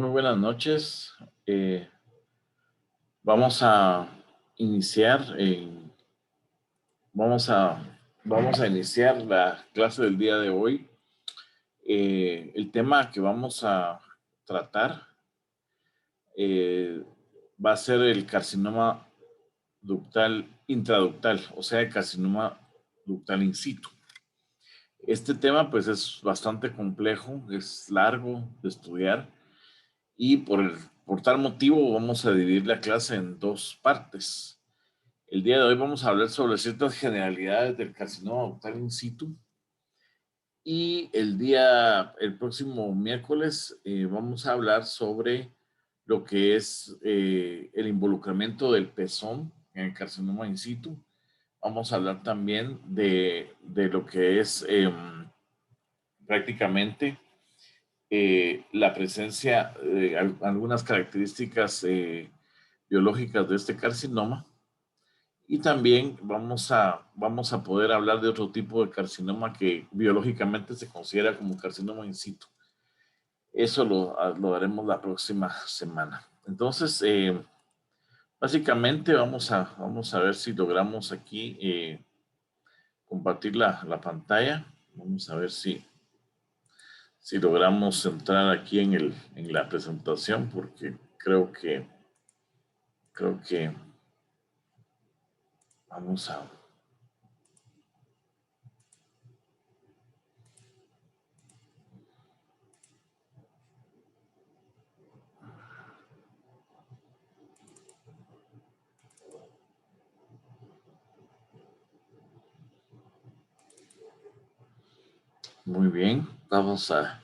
Muy buenas noches. Vamos a iniciar, vamos a, vamos a iniciar la clase del día de hoy. El tema que vamos a tratar va a ser el carcinoma ductal intraductal, o sea, el carcinoma ductal in situ. Este tema pues es bastante complejo, es largo de estudiar. Y por tal motivo vamos a dividir la clase en dos partes. El día de hoy vamos a hablar sobre ciertas generalidades del carcinoma ductal in situ. Y el próximo miércoles, vamos a hablar sobre lo que es el involucramiento del pezón en el carcinoma in situ. Vamos a hablar también de lo que es prácticamente la presencia de algunas características biológicas de este carcinoma, y también vamos a poder hablar de otro tipo de carcinoma que biológicamente se considera como carcinoma in situ. Eso lo haremos la próxima semana. Entonces, básicamente vamos a ver si logramos aquí compartir la pantalla. Vamos a ver si logramos entrar aquí en la presentación, porque creo que vamos a... Muy bien, vamos a...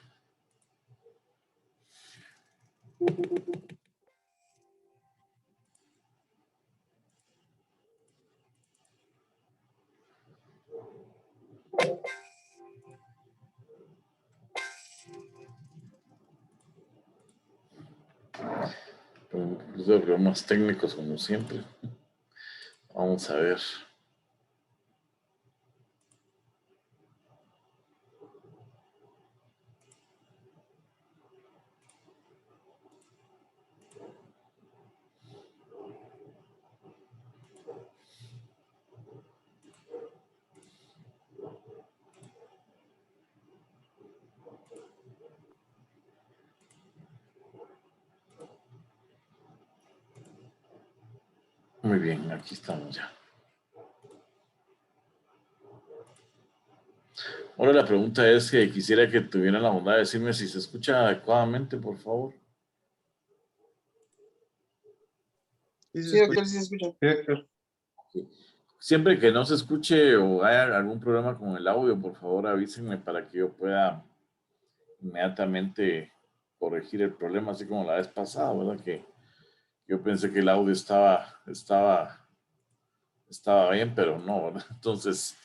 Los problemas técnicos como siempre. Vamos a ver. Muy bien, aquí estamos ya. Ahora la pregunta es que quisiera que tuvieran la bondad de decirme si se escucha adecuadamente, por favor. Sí, doctor, sí se escucha. Sí, doctor. Siempre que no se escuche o haya algún problema con el audio, por favor avísenme para que yo pueda inmediatamente corregir el problema, así como la vez pasada, ¿verdad? Que yo pensé que el audio estaba bien, pero no, ¿verdad? Entonces,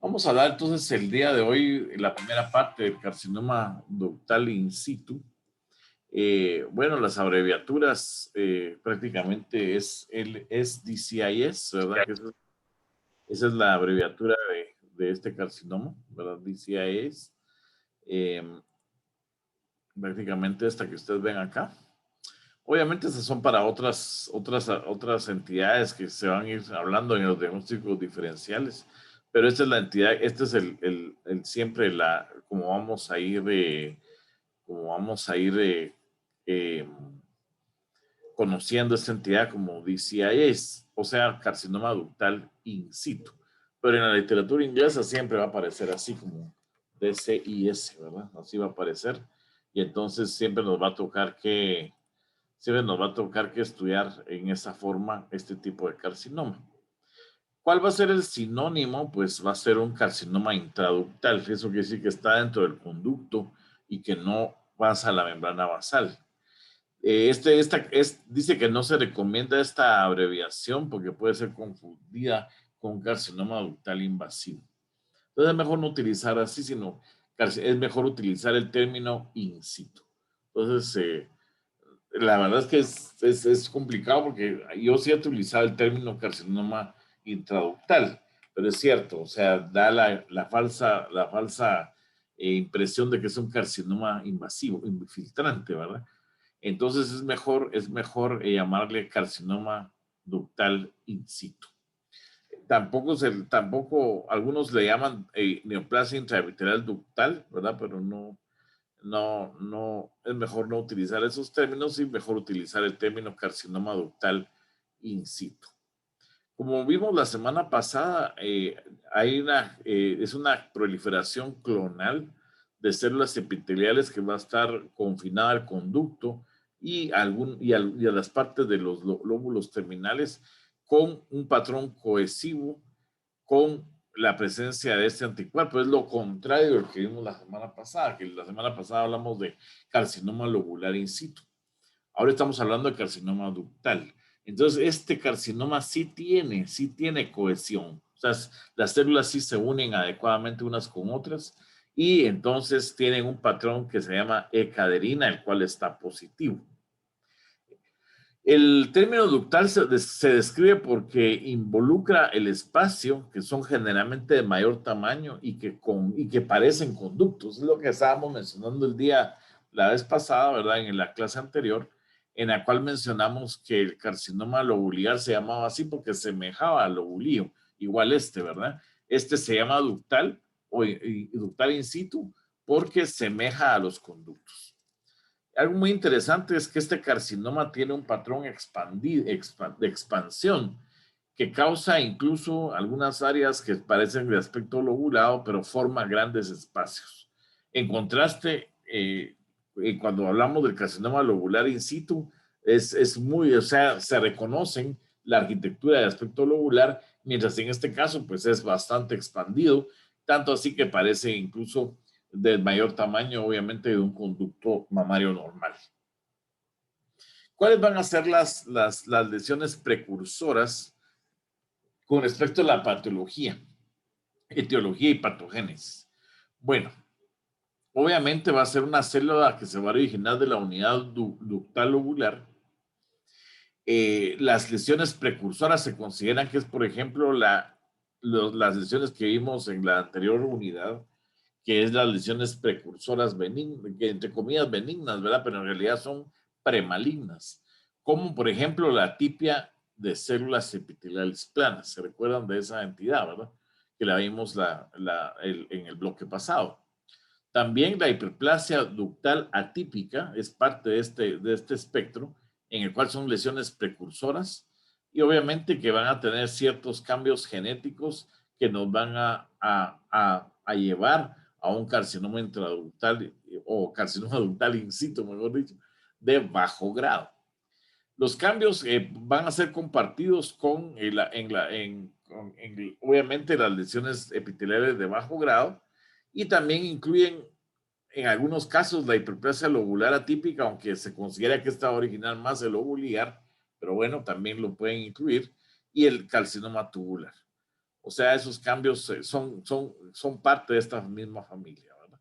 vamos a hablar entonces el día de hoy, la primera parte del carcinoma ductal in situ. Bueno, las abreviaturas prácticamente es DCIS, ¿verdad? Que esa es la abreviatura de este carcinoma, ¿verdad? DCIS. Prácticamente esta que ustedes ven acá. Obviamente esas son para otras entidades que se van a ir hablando en los diagnósticos diferenciales, pero esta es la entidad, este es siempre como vamos a ir conociendo esta entidad como DCIS, o sea, carcinoma ductal in situ. Pero en la literatura inglesa siempre va a aparecer así como DCIS, ¿verdad? Así va a aparecer. Y entonces siempre nos va a tocar que estudiar en esa forma este tipo de carcinoma. ¿Cuál va a ser el sinónimo? Pues va a ser un carcinoma intraductal. Eso quiere decir que está dentro del conducto y que no pasa a la membrana basal. Dice que no se recomienda esta abreviación porque puede ser confundida con carcinoma ductal invasivo. Entonces es mejor no utilizar así, sino es mejor utilizar el término in situ. Entonces, la verdad es que es complicado porque yo sí he utilizado el término carcinoma intraductal, pero es cierto, o sea, da la falsa impresión de que es un carcinoma invasivo, infiltrante, ¿verdad? Entonces es mejor llamarle carcinoma ductal in situ. Tampoco algunos le llaman neoplasia intraepitelial ductal, ¿verdad? Pero no, es mejor no utilizar esos términos y mejor utilizar el término carcinoma ductal in situ. Como vimos la semana pasada, es una proliferación clonal de células epiteliales que va a estar confinada al conducto y a las partes de los lóbulos terminales con un patrón cohesivo con la presencia de este anticuerpo. Es lo contrario de lo que vimos la semana pasada, que la semana pasada hablamos de carcinoma lobular in situ. Ahora estamos hablando de carcinoma ductal. Entonces, este carcinoma sí tiene cohesión. O sea, las células sí se unen adecuadamente unas con otras y entonces tienen un patrón que se llama E-caderina, el cual está positivo. El término ductal se describe porque involucra el espacio, que son generalmente de mayor tamaño y que parecen conductos. Es lo que estábamos mencionando la vez pasada, ¿verdad? En la clase anterior, en la cual mencionamos que el carcinoma lobular se llamaba así porque semejaba al lobulío, igual ¿verdad? Este se llama ductal y ductal in situ porque semeja a los conductos. Algo muy interesante es que este carcinoma tiene un patrón de expansión que causa incluso algunas áreas que parecen de aspecto lobulado, pero forma grandes espacios. En contraste, cuando hablamos del carcinoma lobular in situ, o sea, se reconocen la arquitectura de aspecto lobular, mientras en este caso, pues es bastante expandido, tanto así que parece incluso del mayor tamaño, obviamente, de un conducto mamario normal. ¿Cuáles van a ser las lesiones precursoras con respecto a la patología, etiología y patogénesis? Bueno, obviamente va a ser una célula que se va a originar de la unidad ductal lobular. Las lesiones precursoras se consideran que es, por ejemplo, las lesiones que vimos en la anterior unidad, que es las lesiones precursoras benignas, que entre comillas benignas, ¿verdad? Pero en realidad son premalignas, como por ejemplo la atipia de células epiteliales planas. ¿Se recuerdan de esa entidad, verdad? Que la vimos en el bloque pasado. También la hiperplasia ductal atípica es parte de este espectro, en el cual son lesiones precursoras y obviamente que van a tener ciertos cambios genéticos que nos van a llevar a un carcinoma intraductal o carcinoma ductal in situ, mejor dicho, de bajo grado. Los cambios van a ser compartidos con, obviamente, las lesiones epiteliales de bajo grado y también incluyen, en algunos casos, la hiperplasia lobular atípica, aunque se considera que está original más el lobular, pero bueno, también lo pueden incluir, y el carcinoma tubular. O sea, esos cambios son parte de esta misma familia, ¿verdad?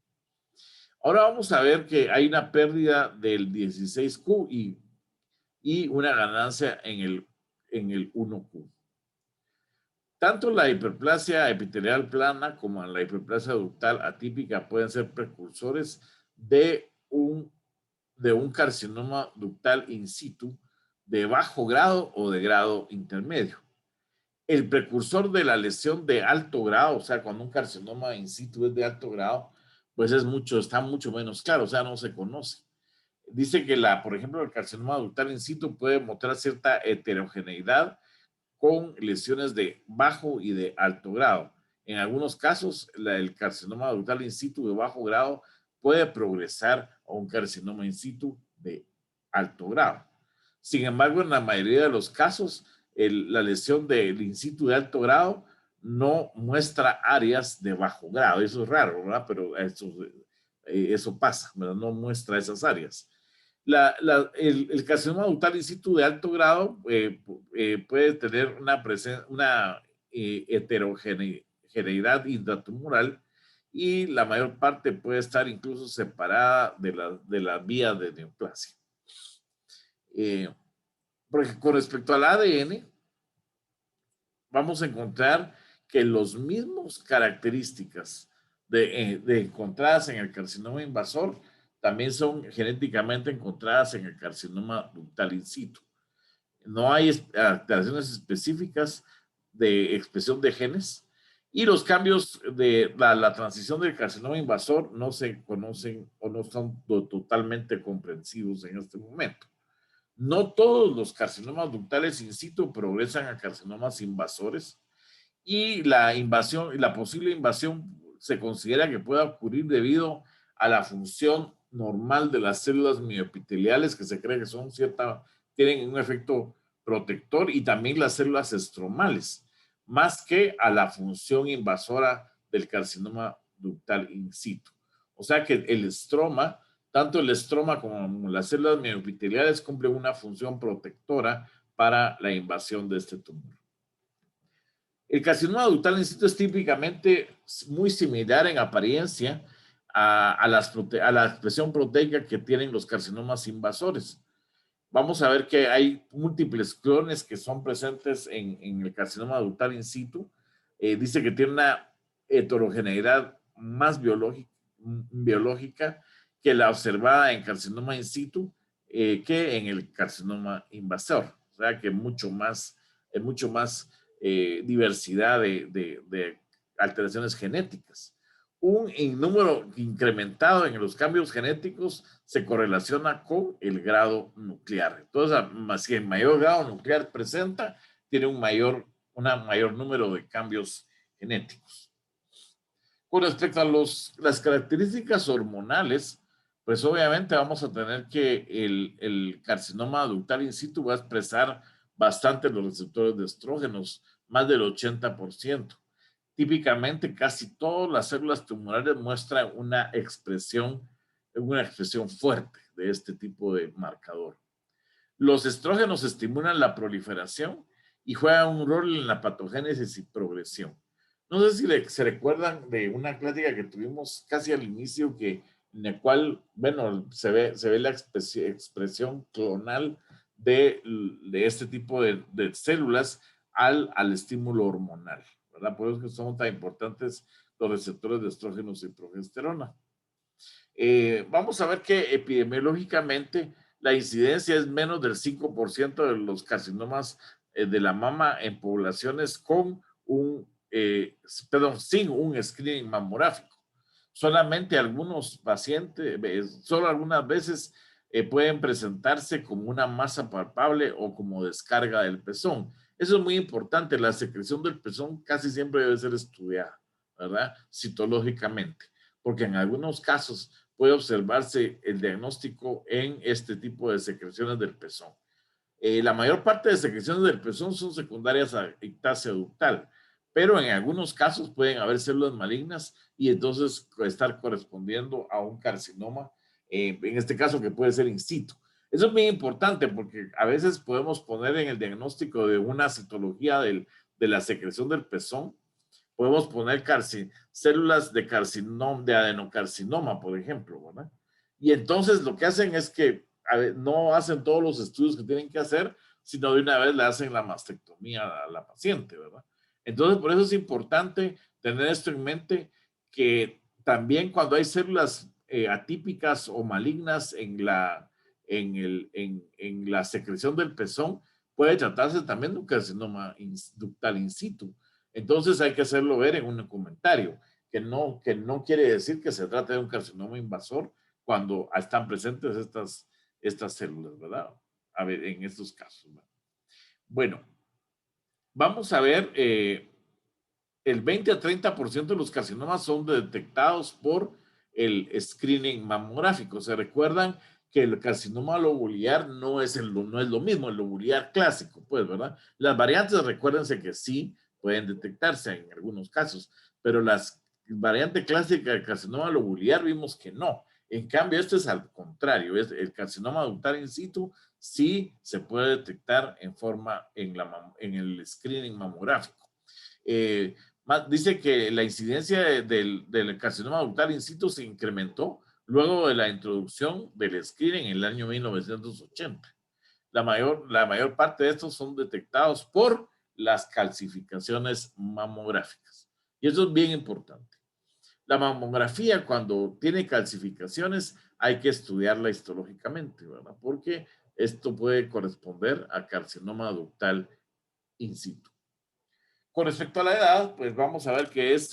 Ahora vamos a ver que hay una pérdida del 16Q y una ganancia en el 1Q. Tanto la hiperplasia epitelial plana como la hiperplasia ductal atípica pueden ser precursores de un carcinoma ductal in situ de bajo grado o de grado intermedio. El precursor de la lesión de alto grado, o sea, cuando un carcinoma in situ es de alto grado, pues está mucho menos claro, o sea, no se conoce. Dice que por ejemplo, el carcinoma ductal in situ puede mostrar cierta heterogeneidad con lesiones de bajo y de alto grado. En algunos casos, el carcinoma ductal in situ de bajo grado puede progresar a un carcinoma in situ de alto grado. Sin embargo, en la mayoría de los casos, la lesión del in situ de alto grado no muestra áreas de bajo grado. Eso es raro, ¿verdad? Pero eso pasa, ¿verdad? No muestra esas áreas. El carcinoma ductal in situ de alto grado puede tener una heterogeneidad intratumoral y la mayor parte puede estar incluso separada de la vía de neoplasia. Con respecto al ADN, vamos a encontrar que los mismos características encontradas en el carcinoma invasor también son genéticamente encontradas en el carcinoma ductal in situ. No hay alteraciones específicas de expresión de genes y los cambios de la transición del carcinoma invasor no se conocen o no son totalmente comprensivos en este momento. No todos los carcinomas ductales in situ progresan a carcinomas invasores y la invasión y la posible invasión se considera que pueda ocurrir debido a la función normal de las células mioepiteliales que se cree que son tienen un efecto protector y también las células estromales, más que a la función invasora del carcinoma ductal in situ. O sea que el estroma, tanto el estroma como las células mioepiteliales cumplen una función protectora para la invasión de este tumor. El carcinoma ductal in situ es típicamente muy similar en apariencia a la expresión proteica que tienen los carcinomas invasores. Vamos a ver que hay múltiples clones que son presentes en el carcinoma ductal in situ. Dice que tiene una heterogeneidad más biológica que la observada en carcinoma in situ que en el carcinoma invasor. O sea que mucho más diversidad de alteraciones genéticas. Un número incrementado en los cambios genéticos se correlaciona con el grado nuclear. Entonces, si el mayor grado nuclear presenta, tiene un mayor número de cambios genéticos. Con respecto a las características hormonales, pues obviamente vamos a tener que el carcinoma ductal in situ va a expresar bastante los receptores de estrógenos, más del 80%. Típicamente casi todas las células tumorales muestran una expresión fuerte de este tipo de marcador. Los estrógenos estimulan la proliferación y juegan un rol en la patogénesis y progresión. No sé si se recuerdan de una plática que tuvimos casi al inicio en la cual, bueno, se ve la expresión clonal de este tipo de células al estímulo hormonal, ¿verdad? Por eso que son tan importantes los receptores de estrógenos y progesterona. Vamos a ver que epidemiológicamente la incidencia es menos del 5% de los carcinomas de la mama en poblaciones sin un screening mamográfico. Solamente algunos pacientes, solo algunas veces pueden presentarse como una masa palpable o como descarga del pezón. Eso es muy importante. La secreción del pezón casi siempre debe ser estudiada, ¿verdad? Citológicamente, porque en algunos casos puede observarse el diagnóstico en este tipo de secreciones del pezón. La mayor parte de secreciones del pezón son secundarias a ictasia ductal, pero en algunos casos pueden haber células malignas y entonces estar correspondiendo a un carcinoma, en este caso que puede ser in situ. Eso es muy importante porque a veces podemos poner en el diagnóstico de una citología de la secreción del pezón, podemos poner células de adenocarcinoma, por ejemplo, ¿verdad? Y entonces lo que hacen es que no hacen todos los estudios que tienen que hacer, sino de una vez le hacen la mastectomía a la paciente, ¿verdad? Entonces, por eso es importante tener esto en mente, que también cuando hay células atípicas o malignas en la secreción del pezón, puede tratarse también de un carcinoma ductal in situ. Entonces hay que hacerlo ver en un comentario, que no quiere decir que se trate de un carcinoma invasor cuando están presentes estas células, ¿verdad? A ver, en estos casos, ¿verdad? Bueno, vamos a ver, el 20 a 30% de los carcinomas son detectados por el screening mamográfico. ¿Se recuerdan que el carcinoma lobular no es lo mismo, el lobular clásico, pues, ¿verdad? Las variantes, recuérdense que sí pueden detectarse en algunos casos, pero las variantes clásicas del carcinoma lobular vimos que no. En cambio, esto es al contrario, el carcinoma ductal in situ sí se puede detectar en el screening mamográfico. Dice que la incidencia del carcinoma ductal in situ se incrementó luego de la introducción del screening en el año 1980. La mayor parte de estos son detectados por las calcificaciones mamográficas. Y eso es bien importante. La mamografía, cuando tiene calcificaciones, hay que estudiarla histológicamente, ¿verdad? Porque esto puede corresponder a carcinoma ductal in situ. Con respecto a la edad, pues vamos a ver que es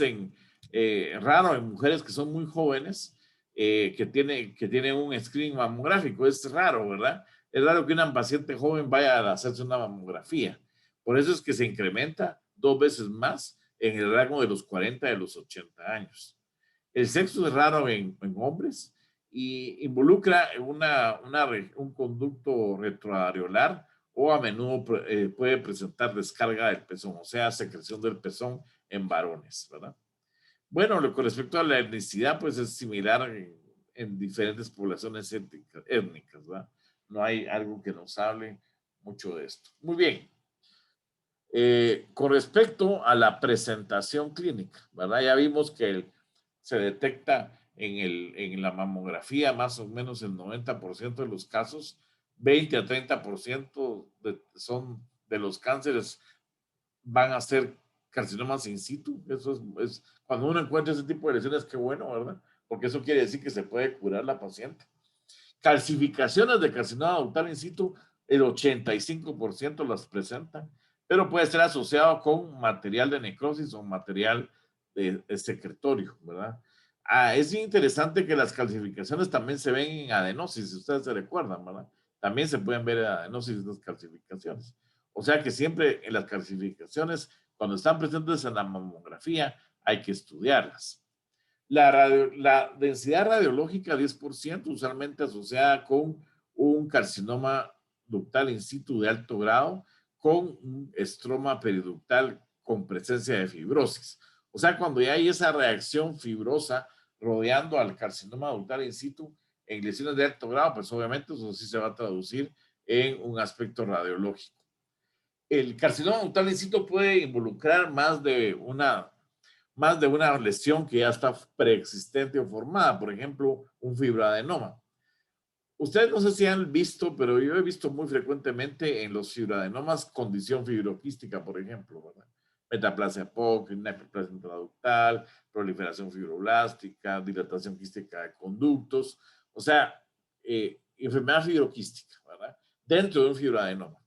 raro en mujeres que son muy jóvenes, que tiene un screening mamográfico. Es raro, ¿verdad? Es raro que una paciente joven vaya a hacerse una mamografía. Por eso es que se incrementa 2 veces más en el rango de los 40 y de los 80 años. El sexo es raro en hombres y involucra un conducto retroareolar o a menudo puede presentar descarga del pezón, o sea, secreción del pezón en varones, ¿verdad? Bueno, con respecto a la etnicidad, pues es similar en diferentes poblaciones étnicas, ¿verdad? No hay algo que nos hable mucho de esto. Muy bien. Con respecto a la presentación clínica, ¿verdad? Ya vimos que se detecta en la mamografía más o menos el 90% de los casos, 20 a 30% son de los cánceres van a ser carcinomas in situ. Eso es cuando uno encuentra ese tipo de lesiones, qué bueno, ¿verdad? Porque eso quiere decir que se puede curar la paciente. Calcificaciones de carcinoma ductal in situ, el 85% las presentan, pero puede ser asociado con material de necrosis o material de secretorio, ¿verdad? Es interesante que las calcificaciones también se ven en adenosis, si ustedes se recuerdan, ¿verdad? También se pueden ver en adenosis las calcificaciones. O sea que siempre en las calcificaciones, cuando están presentes en la mamografía, hay que estudiarlas. La densidad radiológica 10%, usualmente asociada con un carcinoma ductal in situ de alto grado, con un estroma periductal con presencia de fibrosis. O sea, cuando ya hay esa reacción fibrosa rodeando al carcinoma ductal in situ en lesiones de alto grado, pues obviamente eso sí se va a traducir en un aspecto radiológico. El carcinoma ductal in situ puede involucrar más de una lesión que ya está preexistente o formada, por ejemplo, un fibroadenoma. Ustedes no sé si han visto, pero yo he visto muy frecuentemente en los fibroadenomas condición fibroquística, por ejemplo, ¿verdad? Metaplasia POC, hiperplasia intraductal, proliferación fibroblástica, dilatación quística de conductos, o sea, enfermedad fibroquística, ¿verdad? Dentro de un fibroadenoma.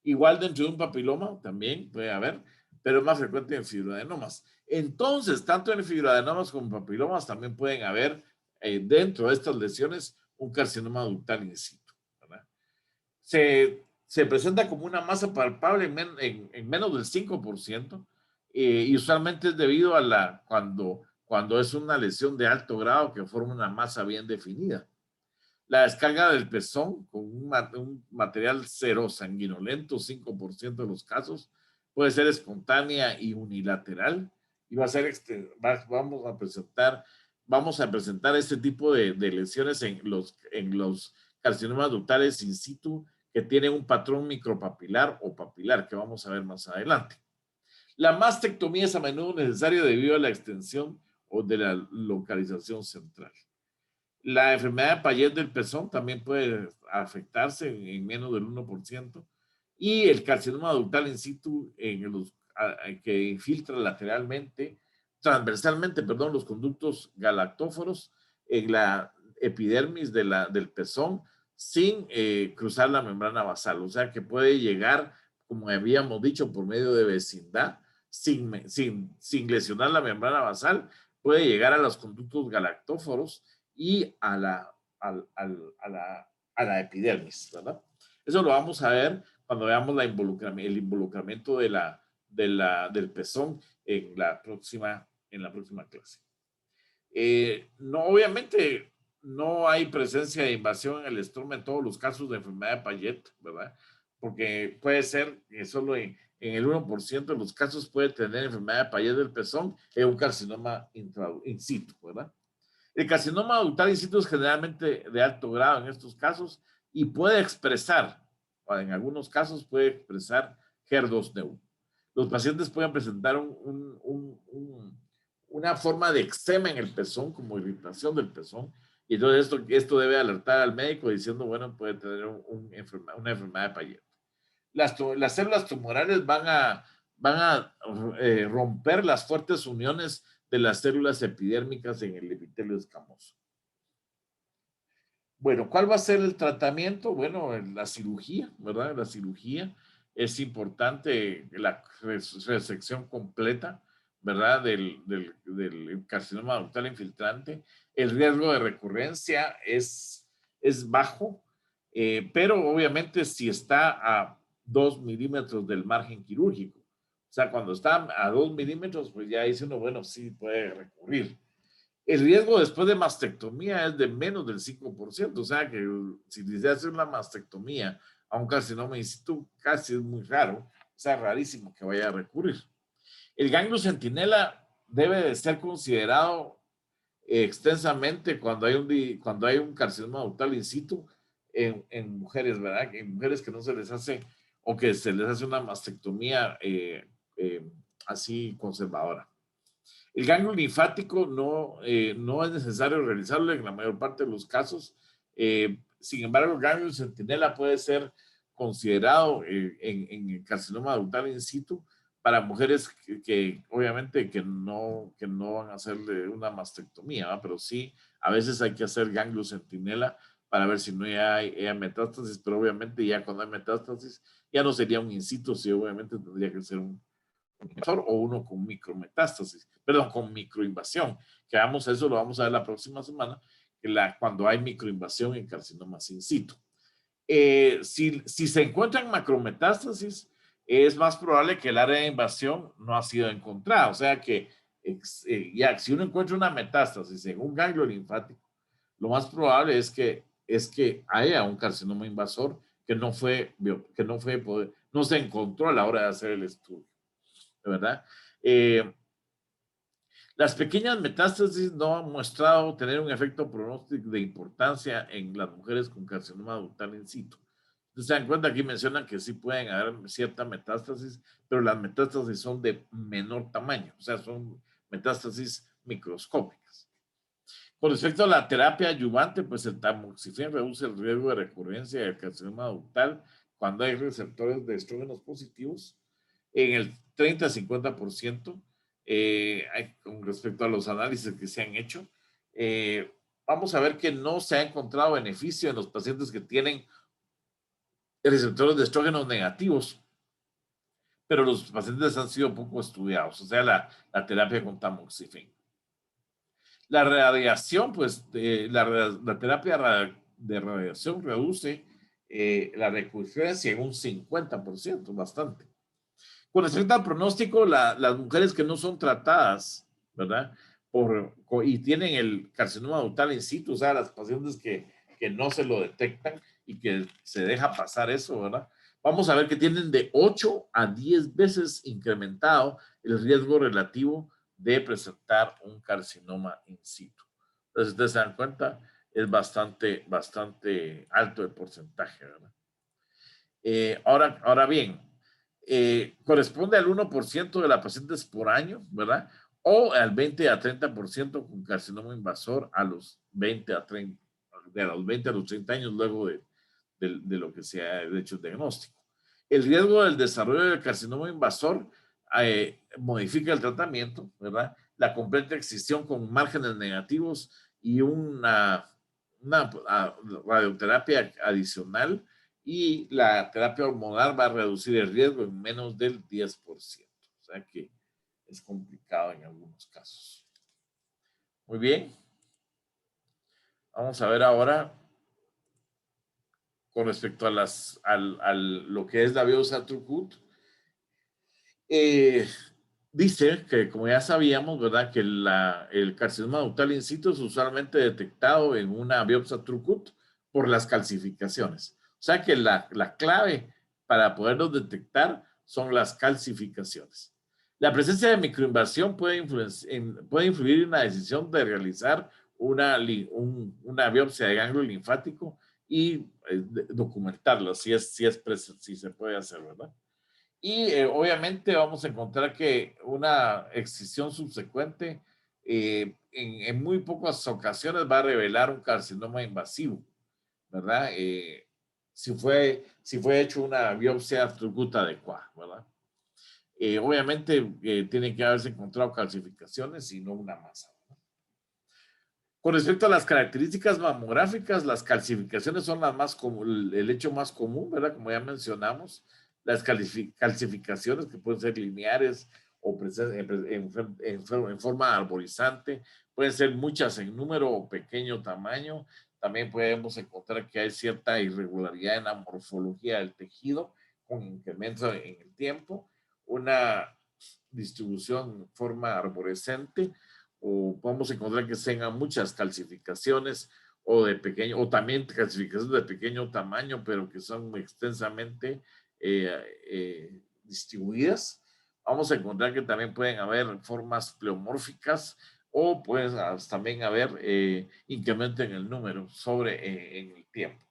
Igual dentro de un papiloma también puede haber, pero es más frecuente en fibroadenomas. Entonces, tanto en fibroadenomas como en papilomas también pueden haber dentro de estas lesiones un carcinoma ductal in situ, ¿verdad? Se presenta como una masa palpable en menos del 5%, y usualmente es debido a cuando es una lesión de alto grado que forma una masa bien definida. La descarga del pezón con un material cero sanguinolento, 5% de los casos, puede ser espontánea y unilateral, y vamos a presentar este tipo de lesiones en los carcinomas ductales in situ que tienen un patrón micropapilar o papilar, que vamos a ver más adelante. La mastectomía es a menudo necesaria debido a la extensión o de la localización central. La enfermedad de Payet del pezón también puede afectarse en menos del 1%. Y el carcinoma ductal in situ que infiltra lateralmente, transversalmente, perdón, los conductos galactóforos en la epidermis del pezón sin cruzar la membrana basal. O sea que puede llegar, como habíamos dicho, por medio de vecindad, sin lesionar la membrana basal, puede llegar a los conductos galactóforos y a la epidermis, ¿verdad? Eso lo vamos a ver cuando veamos el involucramiento del pezón en la próxima clase. No, obviamente no hay presencia de invasión en el estroma en todos los casos de enfermedad de Payet, ¿verdad? Porque puede ser que solo en el 1% de los casos puede tener enfermedad de Payet del pezón en un carcinoma in situ, ¿verdad? El carcinoma ductal in situ es generalmente de alto grado en estos casos y puede expresar, o en algunos casos puede expresar HER2-Neu. Los pacientes pueden presentar una forma de eczema en el pezón, como irritación del pezón, y entonces esto debe alertar al médico diciendo, bueno, puede tener una enfermedad de Payet. Las células tumorales van a romper las fuertes uniones de las células epidérmicas en el epitelio escamoso. Bueno, ¿cuál va a ser el tratamiento? Bueno, la cirugía, ¿verdad? La cirugía es importante, la resección completa, ¿verdad? Del carcinoma ductal infiltrante. El riesgo de recurrencia es bajo, pero obviamente si está a 2 milímetros del margen quirúrgico. O sea, cuando está a 2 milímetros, pues ya dice uno, bueno, sí puede recurrir. El riesgo después de mastectomía es de menos del 5%, o sea que si se hace una mastectomía a un carcinoma in situ, casi es muy raro, o sea, rarísimo que vaya a recurrir. El ganglio centinela debe de ser considerado extensamente cuando hay un carcinoma ductal in situ en mujeres, ¿verdad? En mujeres que no se les hace o que se les hace una mastectomía así conservadora. El ganglio linfático no es necesario realizarlo en la mayor parte de los casos. Sin embargo, el ganglio centinela puede ser considerado en el carcinoma ductal in situ para mujeres que obviamente que no van a hacerle una mastectomía, ¿verdad? Pero sí, a veces hay que hacer ganglio centinela para ver si no hay metástasis, pero obviamente ya cuando hay metástasis ya no sería un in situ, sí, obviamente tendría que ser un o uno con micrometástasis, perdón, con microinvasión, que vamos a eso, lo vamos a ver la próxima semana, cuando hay microinvasión en carcinomas in situ. Si se encuentran macrometástasis, es más probable que el área de invasión no ha sido encontrada, o sea que ya, si uno encuentra una metástasis en un ganglio linfático, lo más probable es que haya un carcinoma invasor que no se encontró a la hora de hacer el estudio, ¿verdad? Las pequeñas metástasis no han mostrado tener un efecto pronóstico de importancia en las mujeres con carcinoma ductal in situ. Entonces, se dan cuenta, aquí mencionan que sí pueden haber cierta metástasis, pero las metástasis son de menor tamaño, o sea, son metástasis microscópicas. Con respecto a la terapia adyuvante, pues el tamoxifeno reduce el riesgo de recurrencia del carcinoma ductal cuando hay receptores de estrógenos positivos en el 30 a 50%. Con respecto a los análisis que se han hecho, vamos a ver que no se ha encontrado beneficio en los pacientes que tienen receptores de estrógenos negativos, pero los pacientes han sido poco estudiados, o sea, la terapia con tamoxifeno. La radiación, pues, la terapia de radiación reduce la recurrencia en un 50%, bastante. Con respecto al pronóstico, las mujeres que no son tratadas, ¿verdad? Y tienen el carcinoma ductal in situ, o sea, las pacientes que no se lo detectan y que se deja pasar eso, ¿verdad? Vamos a ver que tienen de 8 a 10 veces incrementado el riesgo relativo de presentar un carcinoma in situ. Entonces, ustedes se dan cuenta, es bastante alto el porcentaje, ¿verdad? Ahora bien, corresponde al 1% de las pacientes por año, ¿verdad? O al 20 a 30% con carcinoma invasor a los 20 a 30, de los 20 a los 30 años luego de lo que se ha hecho el diagnóstico. El riesgo del desarrollo del carcinoma invasor modifica el tratamiento, ¿verdad? La completa excisión con márgenes negativos y una radioterapia adicional, y la terapia hormonal va a reducir el riesgo en menos del 10%. O sea que es complicado en algunos casos. Muy bien. Vamos a ver ahora con respecto a lo que es la biopsia Thurgood. Dice que, como ya sabíamos, ¿verdad?, que el carcinoma ductal in situ es usualmente detectado en una biopsia Thurgood por las calcificaciones. O sea que la clave para poderlos detectar son las calcificaciones. La presencia de microinvasión puede influir en la decisión de realizar una biopsia de ganglio linfático y documentarla, si se puede hacer, ¿verdad? Y obviamente vamos a encontrar que una excisión subsecuente en muy pocas ocasiones va a revelar un carcinoma invasivo, ¿verdad? Si fue hecho una biopsia Thurgood adecuada, ¿verdad? Obviamente tiene que haberse encontrado calcificaciones y no una masa. Con respecto a las características mamográficas, las calcificaciones son las más el hecho más común, ¿verdad? Como ya mencionamos, las calcificaciones que pueden ser lineares o en forma arborizante, pueden ser muchas en número o pequeño tamaño. También podemos encontrar que hay cierta irregularidad en la morfología del tejido con incremento en el tiempo, una distribución en forma arborescente, o podemos encontrar que tengan muchas calcificaciones o de pequeño, o también calcificaciones de pequeño tamaño, pero que son muy extensamente distribuidas. Vamos a encontrar que también pueden haber formas pleomórficas o pueden también haber incremento en el número en el tiempo.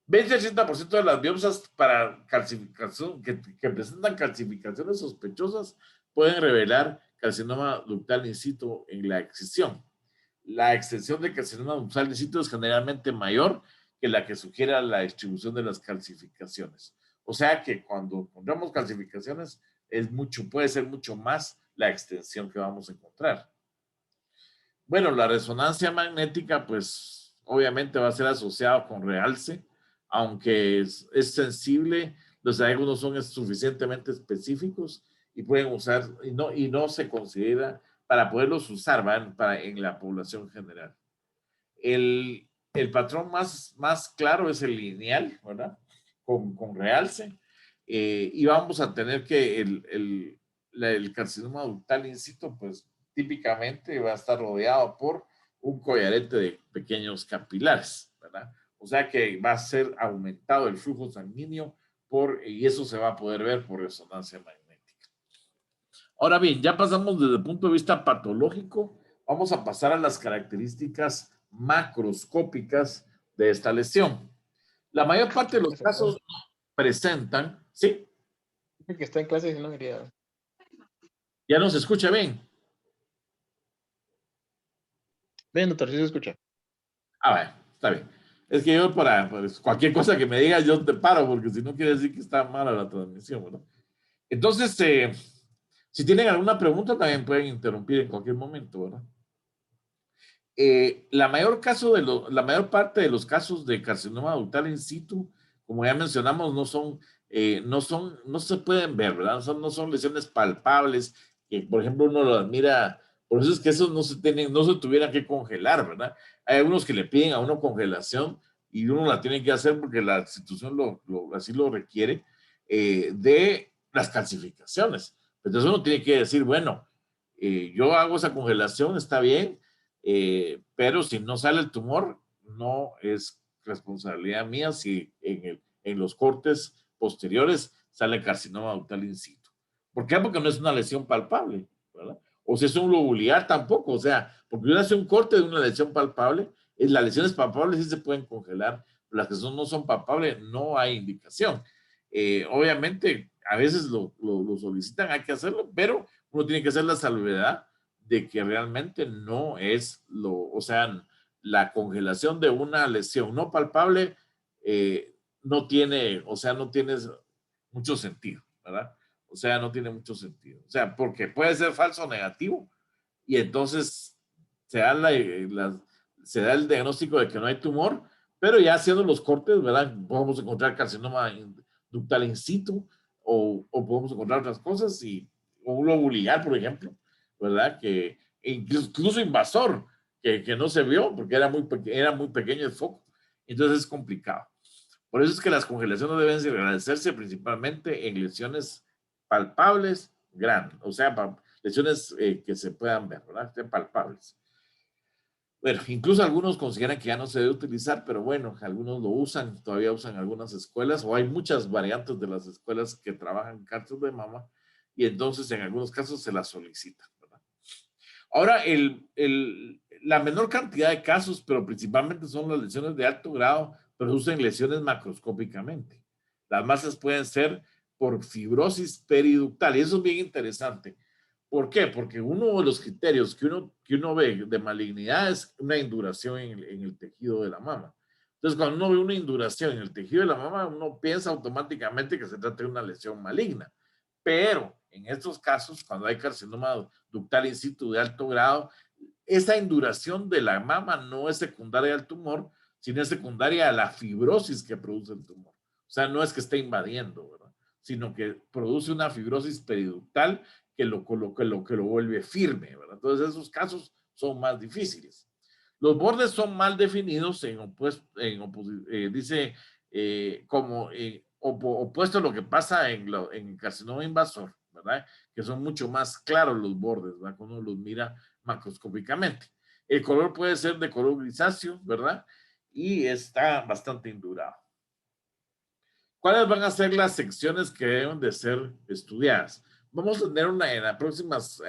20-80% de las biopsias para calcificación que presentan calcificaciones sospechosas pueden revelar carcinoma ductal in situ en la excisión. La extensión de carcinoma ductal in situ es generalmente mayor que la que sugiera la distribución de las calcificaciones. O sea que cuando encontramos calcificaciones puede ser mucho más la extensión que vamos a encontrar. Bueno, la resonancia magnética, pues obviamente va a ser asociado con realce, aunque es sensible, los hallazgos no son suficientemente específicos y pueden usar, y no se considera para poderlos usar en la población general. El patrón más claro es el lineal, ¿verdad? Con realce. Y vamos a tener que el carcinoma ductal in situ, pues típicamente va a estar rodeado por un collarete de pequeños capilares, ¿verdad? O sea que va a ser aumentado el flujo sanguíneo y eso se va a poder ver por resonancia magnética. Ahora bien, ya pasamos desde el punto de vista patológico, vamos a pasar a las características macroscópicas de esta lesión. La mayor parte de los casos presentan, ¿sí? Que está en clase y no quería. ¿Ya no se escucha bien? Bien, doctor, sí se escucha. Ah, bueno, está bien. Es que yo pues, cualquier cosa que me digas yo te paro, porque si no quiere decir que está mala la transmisión, ¿verdad? Entonces, si tienen alguna pregunta también pueden interrumpir en cualquier momento, ¿verdad? La mayor parte de los casos de carcinoma ductal in situ, como ya mencionamos, no se pueden ver, ¿verdad? No son lesiones palpables, que por ejemplo uno las mira, por eso es que esos no se tuvieran que congelar, ¿verdad? Hay algunos que le piden a uno congelación y uno la tiene que hacer porque la institución así lo requiere, de las calcificaciones. Entonces uno tiene que decir, bueno, yo hago esa congelación, está bien, pero si no sale el tumor, no es responsabilidad mía si en los cortes posteriores sale carcinoma ductal in situ. ¿Por qué? Porque no es una lesión palpable, ¿verdad? O si es un lobular tampoco, o sea, porque uno hace un corte de una lesión palpable, las lesiones palpables sí se pueden congelar, las que no son palpables no hay indicación. Obviamente, a veces lo solicitan, hay que hacerlo, pero uno tiene que hacer la salvedad de que realmente no es o sea, la congelación de una lesión no palpable no tiene mucho sentido, ¿verdad? O sea, no tiene mucho sentido. O sea, porque puede ser falso o negativo y entonces se da, se da el diagnóstico de que no hay tumor, pero ya haciendo los cortes, ¿verdad? Podemos encontrar carcinoma ductal in situ o podemos encontrar otras cosas o un lobular, por ejemplo, ¿verdad? Que incluso invasor, que no se vio porque era muy pequeño el foco. Entonces es complicado. Por eso es que las congelaciones deben realizarse principalmente en lesiones palpables grandes, o sea, lesiones que se puedan ver, ¿verdad? Que estén palpables. Bueno, incluso algunos consideran que ya no se debe utilizar, pero bueno, algunos lo usan, todavía usan algunas escuelas, o hay muchas variantes de las escuelas que trabajan cáncer de mama, y entonces en algunos casos se las solicitan, ¿verdad? Ahora, la menor cantidad de casos, pero principalmente son las lesiones de alto grado, producen lesiones macroscópicamente. Las masas pueden ser por fibrosis periductal, y eso es bien interesante. ¿Por qué? Porque uno de los criterios que uno ve de malignidad es una induración en el tejido de la mama. Entonces, cuando uno ve una induración en el tejido de la mama, uno piensa automáticamente que se trata de una lesión maligna. Pero En estos casos, cuando hay carcinoma ductal in situ de alto grado, esa induración de la mama no es secundaria al tumor, sino es secundaria a la fibrosis que produce el tumor. O sea, no es que esté invadiendo, ¿verdad? Sino que produce una fibrosis periductal que lo vuelve firme, ¿verdad? Entonces, esos casos son más difíciles. Los bordes son mal definidos dice opuesto a lo que pasa en el carcinoma invasor, ¿verdad? Que son mucho más claros los bordes, ¿verdad? Cuando uno los mira macroscópicamente. El color puede ser de color grisáceo, ¿verdad? Y está bastante indurado. ¿Cuáles van a ser las secciones que deben de ser estudiadas? Vamos a tener en las próximas,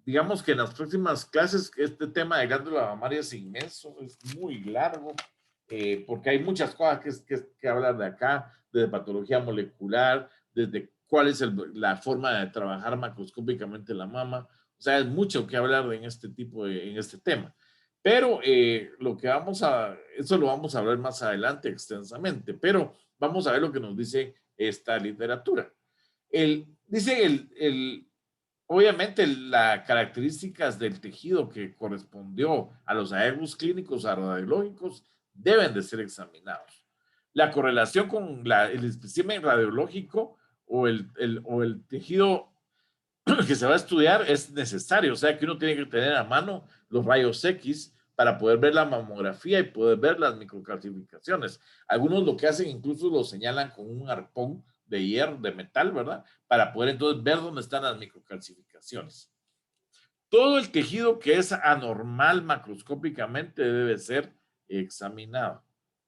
digamos que en las próximas clases, este tema de glándula mamaria es inmenso, es muy largo, porque hay muchas cosas que hablar de acá, desde patología molecular, desde cuál es la forma de trabajar macroscópicamente la mama. O sea, es mucho que hablar en este tema. Pero eso lo vamos a hablar más adelante extensamente, pero vamos a ver lo que nos dice esta literatura. Obviamente las características del tejido que correspondió a los hallazgos clínicos o radiológicos deben de ser examinados. La correlación con el espécimen radiológico o el tejido que se va a estudiar es necesario, o sea que uno tiene que tener a mano los rayos X para poder ver la mamografía y poder ver las microcalcificaciones. Algunos lo que hacen incluso lo señalan con un arpón de hierro, de metal, ¿verdad? Para poder entonces ver dónde están las microcalcificaciones. Todo el tejido que es anormal macroscópicamente debe ser examinado.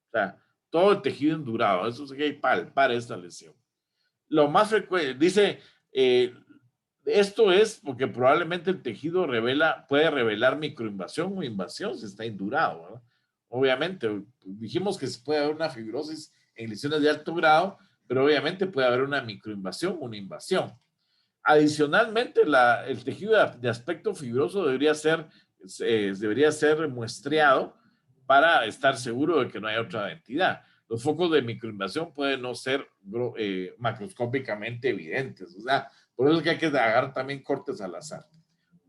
O sea, todo el tejido endurado, eso sí que hay que palpar esta lesión. Lo más frecuente, dice, esto es porque probablemente el tejido puede revelar microinvasión o invasión si está indurado, ¿verdad? Obviamente, dijimos que se puede haber una fibrosis en lesiones de alto grado, pero obviamente puede haber una microinvasión o una invasión. Adicionalmente, el tejido de aspecto fibroso debería ser muestreado para estar seguro de que no hay otra entidad. Los focos de microinvasión pueden no ser macroscópicamente evidentes. O sea, por eso es que hay que agarrar también cortes al azar.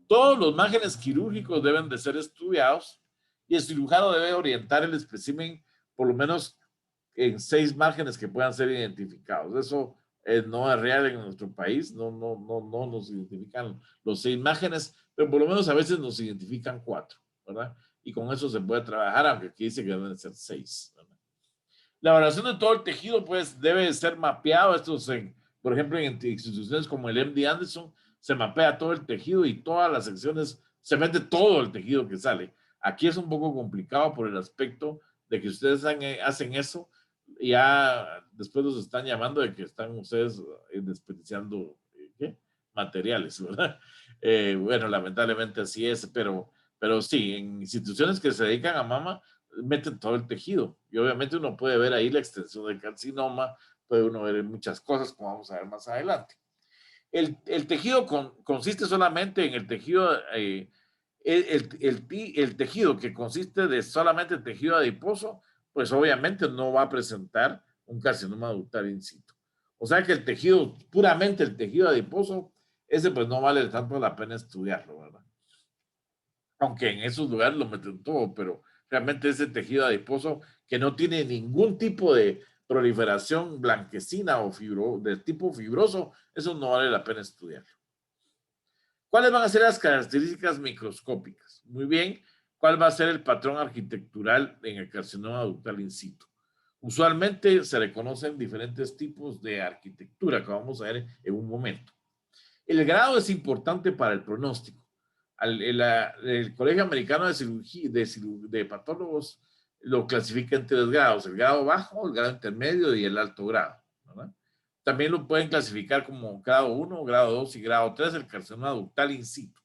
Todos los márgenes quirúrgicos deben de ser estudiados y el cirujano debe orientar el espécimen por lo menos en 6 márgenes que puedan ser identificados. Eso no es real en nuestro país, no nos identifican los 6 márgenes, pero por lo menos a veces nos identifican 4, ¿verdad? Y con eso se puede trabajar, aunque aquí dice que deben ser 6, ¿verdad? La evaluación de todo el tejido, pues, debe ser mapeado. Por ejemplo, en instituciones como el MD Anderson, se mapea todo el tejido y todas las secciones, se mete todo el tejido que sale. Aquí es un poco complicado por el aspecto de que ustedes hacen eso, y ya después los están llamando de que están ustedes desperdiciando materiales, ¿verdad? Bueno, lamentablemente así es, pero sí, en instituciones que se dedican a mama, meten todo el tejido y obviamente uno puede ver ahí la extensión del carcinoma, puede uno ver muchas cosas como vamos a ver más adelante. El tejido consiste solamente en el tejido, el tejido que consiste de solamente tejido adiposo, pues obviamente no va a presentar un carcinoma ductal in situ. O sea que el tejido, puramente el tejido adiposo, ese pues no vale tanto la pena estudiarlo, ¿verdad? Aunque en esos lugares lo meten todo, pero realmente ese tejido adiposo que no tiene ningún tipo de proliferación blanquecina o de tipo fibroso, eso no vale la pena estudiarlo. ¿Cuáles van a ser las características microscópicas? Muy bien, ¿cuál va a ser el patrón arquitectural en el carcinoma ductal in situ? Usualmente se reconocen diferentes tipos de arquitectura que vamos a ver en un momento. El grado es importante para el pronóstico. El Colegio Americano de Patólogos lo clasifica en 3 grados: el grado bajo, el grado intermedio y el alto grado, ¿verdad? También lo pueden clasificar como grado 1, grado 2 y grado 3, el carcinoma ductal in situ.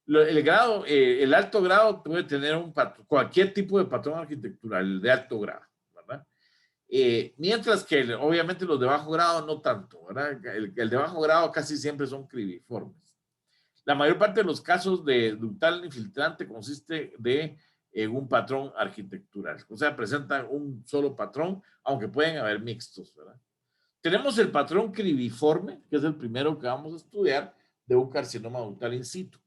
El alto grado puede tener cualquier tipo de patrón arquitectural de alto grado, ¿verdad? Mientras que obviamente los de bajo grado no tanto, ¿verdad? El de bajo grado casi siempre son cribiformes. La mayor parte de los casos de ductal infiltrante consiste de un patrón arquitectural. O sea, presentan un solo patrón, aunque pueden haber mixtos, ¿verdad? Tenemos el patrón cribiforme, que es el primero que vamos a estudiar, de un carcinoma ductal in situ.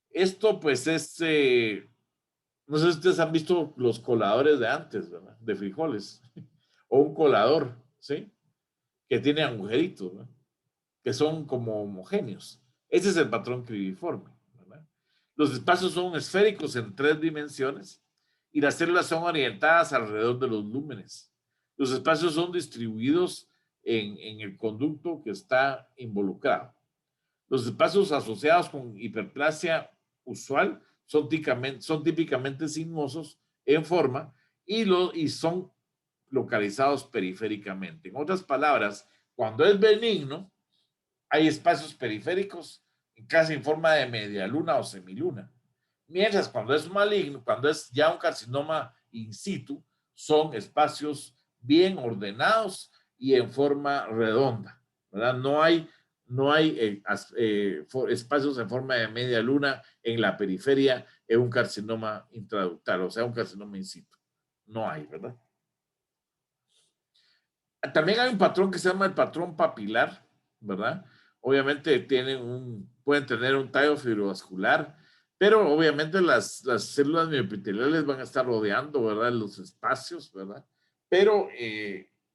Esto pues es, no sé si ustedes han visto los coladores de antes, ¿verdad? De frijoles, o un colador, ¿sí? Que tiene agujeritos, ¿verdad? Que son como homogéneos. Ese es el patrón cribiforme, ¿verdad? Los espacios son esféricos en 3 dimensiones y las células son orientadas alrededor de los lúmenes. Los espacios son distribuidos en el conducto que está involucrado. Los espacios asociados con hiperplasia usual son típicamente sinuosos en forma y son localizados periféricamente. En otras palabras, cuando es benigno, hay espacios periféricos casi en forma de media luna o semiluna. Mientras cuando es maligno, cuando es ya un carcinoma in situ, son espacios bien ordenados y en forma redonda, ¿verdad? No hay espacios en forma de media luna en la periferia en un carcinoma intraductal, o sea, un carcinoma in situ. No hay, ¿verdad? También hay un patrón que se llama el patrón papilar, ¿verdad? Obviamente pueden tener un tallo fibrovascular, pero obviamente las células mioepiteliales van a estar rodeando, ¿verdad? Los espacios, ¿verdad? Pero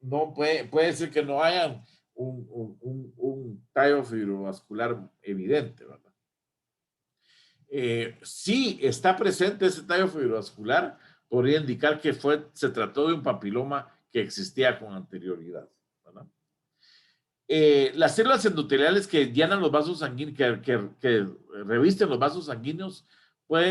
no puede ser que no haya un tallo fibrovascular evidente, ¿verdad? Si está presente ese tallo fibrovascular, podría indicar que se trató de un papiloma que existía con anterioridad, ¿verdad? Las células endoteliales que llenan los vasos sanguíneos, que revisten los vasos sanguíneos,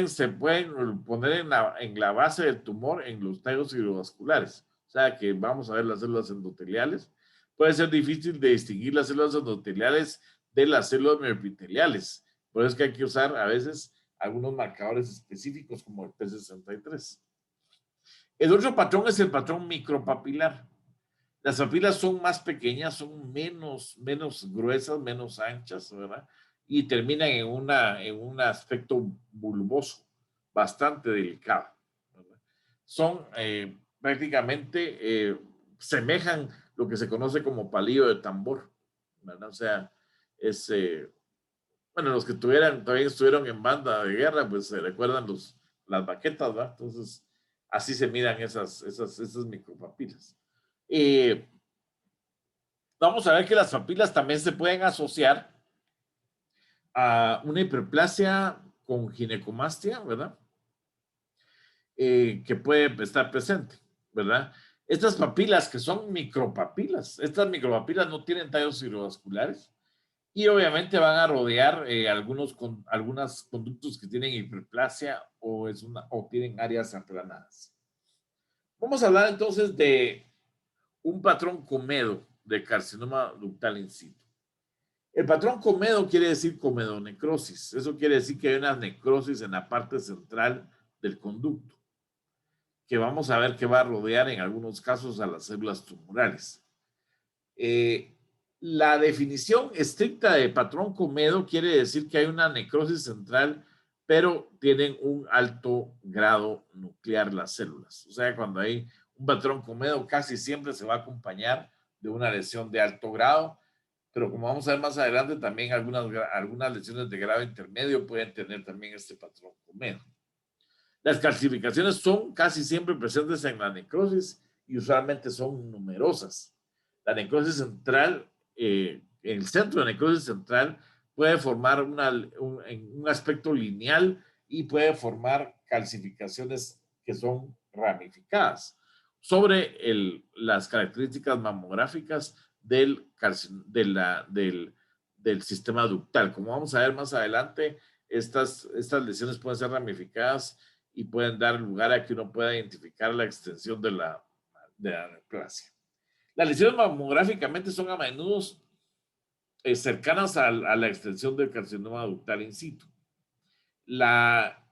se pueden poner en la base del tumor en los tallos fibrovasculares. O sea que vamos a ver las células endoteliales. Puede ser difícil de distinguir las células endoteliales de las células mioepiteliales. Por eso es que hay que usar a veces algunos marcadores específicos como el P63. El otro patrón es el patrón micropapilar. Las papilas son más pequeñas, son menos gruesas, menos anchas, ¿verdad? Y terminan en un aspecto bulboso, bastante delicado, ¿verdad? Son prácticamente, semejan lo que se conoce como palillo de tambor, ¿verdad? O sea, es, bueno, los que todavía estuvieron en banda de guerra, pues se recuerdan las baquetas, ¿verdad? Entonces, así se miran esas micropapilas. Vamos a ver que las papilas también se pueden asociar a una hiperplasia con ginecomastia, ¿verdad? Que puede estar presente, ¿verdad? Estas papilas que son micropapilas, estas micropapilas no tienen tallos fibrovasculares y obviamente van a rodear algunos conductos que tienen hiperplasia o tienen áreas aplanadas. Vamos a hablar entonces de un patrón comedo de carcinoma ductal in situ. El patrón comedo quiere decir comedonecrosis. Eso quiere decir que hay una necrosis en la parte central del conducto, que vamos a ver que va a rodear en algunos casos a las células tumorales. La definición estricta de patrón comedo quiere decir que hay una necrosis central, pero tienen un alto grado nuclear las células. O sea, cuando hay un patrón comedo, casi siempre se va a acompañar de una lesión de alto grado, pero como vamos a ver más adelante, también algunas lesiones de grado intermedio pueden tener también este patrón comedo. Las calcificaciones son casi siempre presentes en la necrosis y usualmente son numerosas. La necrosis central, el centro de necrosis central puede formar un aspecto lineal y puede formar calcificaciones que son ramificadas sobre las características mamográficas del sistema ductal. Como vamos a ver más adelante, estas lesiones pueden ser ramificadas y pueden dar lugar a que uno pueda identificar la extensión de la neoplasia. Las lesiones mamográficamente son a menudo cercanas a la extensión del carcinoma ductal in situ. La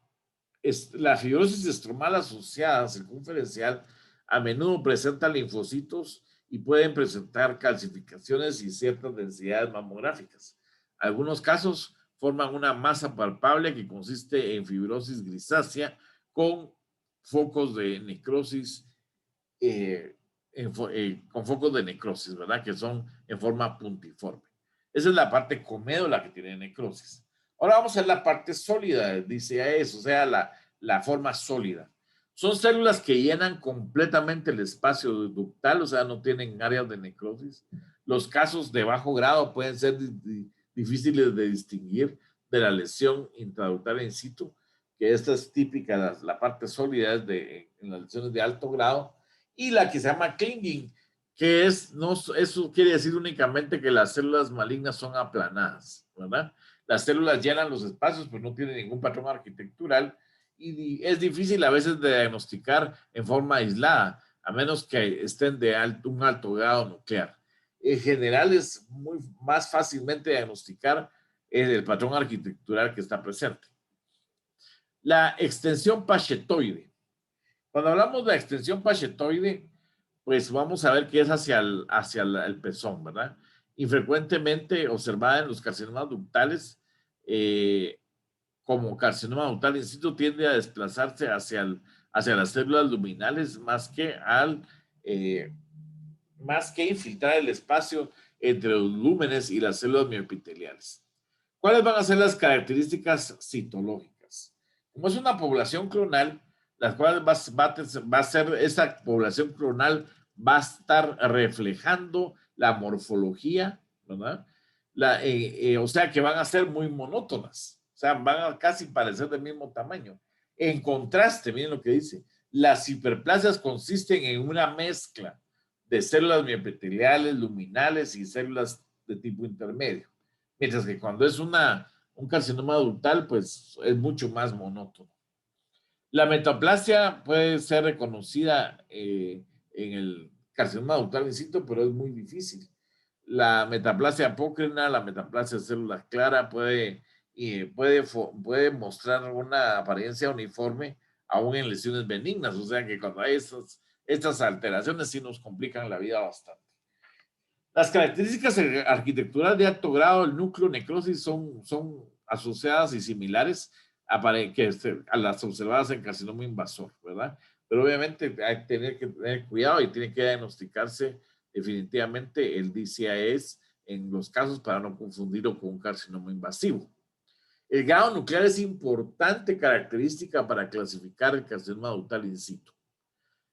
fibrosis estromal asociada circunferencial a menudo presenta linfocitos y pueden presentar calcificaciones y ciertas densidades mamográficas. Algunos casos forman una masa palpable que consiste en fibrosis grisácea con focos de necrosis con focos de necrosis, ¿verdad? Que son en forma puntiforme. Esa es la parte comédula que tiene necrosis. Ahora vamos a ver la parte sólida, dice eso, o sea, la forma sólida. Son células que llenan completamente el espacio ductal, o sea, no tienen áreas de necrosis. Los casos de bajo grado pueden ser difíciles de distinguir de la lesión intraductal in situ, que esta es típica, la parte sólida es en las lesiones de alto grado, y la que se llama clinging, que eso quiere decir únicamente que las células malignas son aplanadas, ¿verdad? Las células llenan los espacios, pero no tienen ningún patrón arquitectural, y es difícil a veces de diagnosticar en forma aislada, a menos que estén de un alto grado nuclear. En general es más fácilmente diagnosticar el patrón arquitectural que está presente. La extensión pachetoide. Cuando hablamos de la extensión pachetoide, pues vamos a ver que es hacia el pezón, ¿verdad? Infrecuentemente observada en los carcinomas ductales, como carcinoma ductal in situ, tiende a desplazarse hacia las células luminales más que infiltrar el espacio entre los lúmenes y las células mioepiteliales. ¿Cuáles van a ser las características citológicas? Como es una población clonal, las cuales va a ser esa población clonal va a estar reflejando la morfología, ¿verdad? O sea que van a ser muy monótonas, o sea, van a casi parecer del mismo tamaño. En contraste, miren lo que dice, las hiperplasias consisten en una mezcla de células mioepiteliales, luminales y células de tipo intermedio. Mientras que cuando es un carcinoma ductal, pues es mucho más monótono. La metaplasia puede ser reconocida en el carcinoma ductal in situ, pero es muy difícil. La metaplasia apócrina, la metaplasia de célula clara puede mostrar una apariencia uniforme aún en lesiones benignas, o sea que cuando hay estas alteraciones sí nos complican la vida bastante. Las características arquitecturales de alto grado del núcleo necrosis son asociadas y similares a las observadas en carcinoma invasor, ¿verdad? Pero obviamente hay que tener cuidado y tiene que diagnosticarse definitivamente el DCIS en los casos para no confundirlo con un carcinoma invasivo. El grado nuclear es importante característica para clasificar el carcinoma ductal in situ.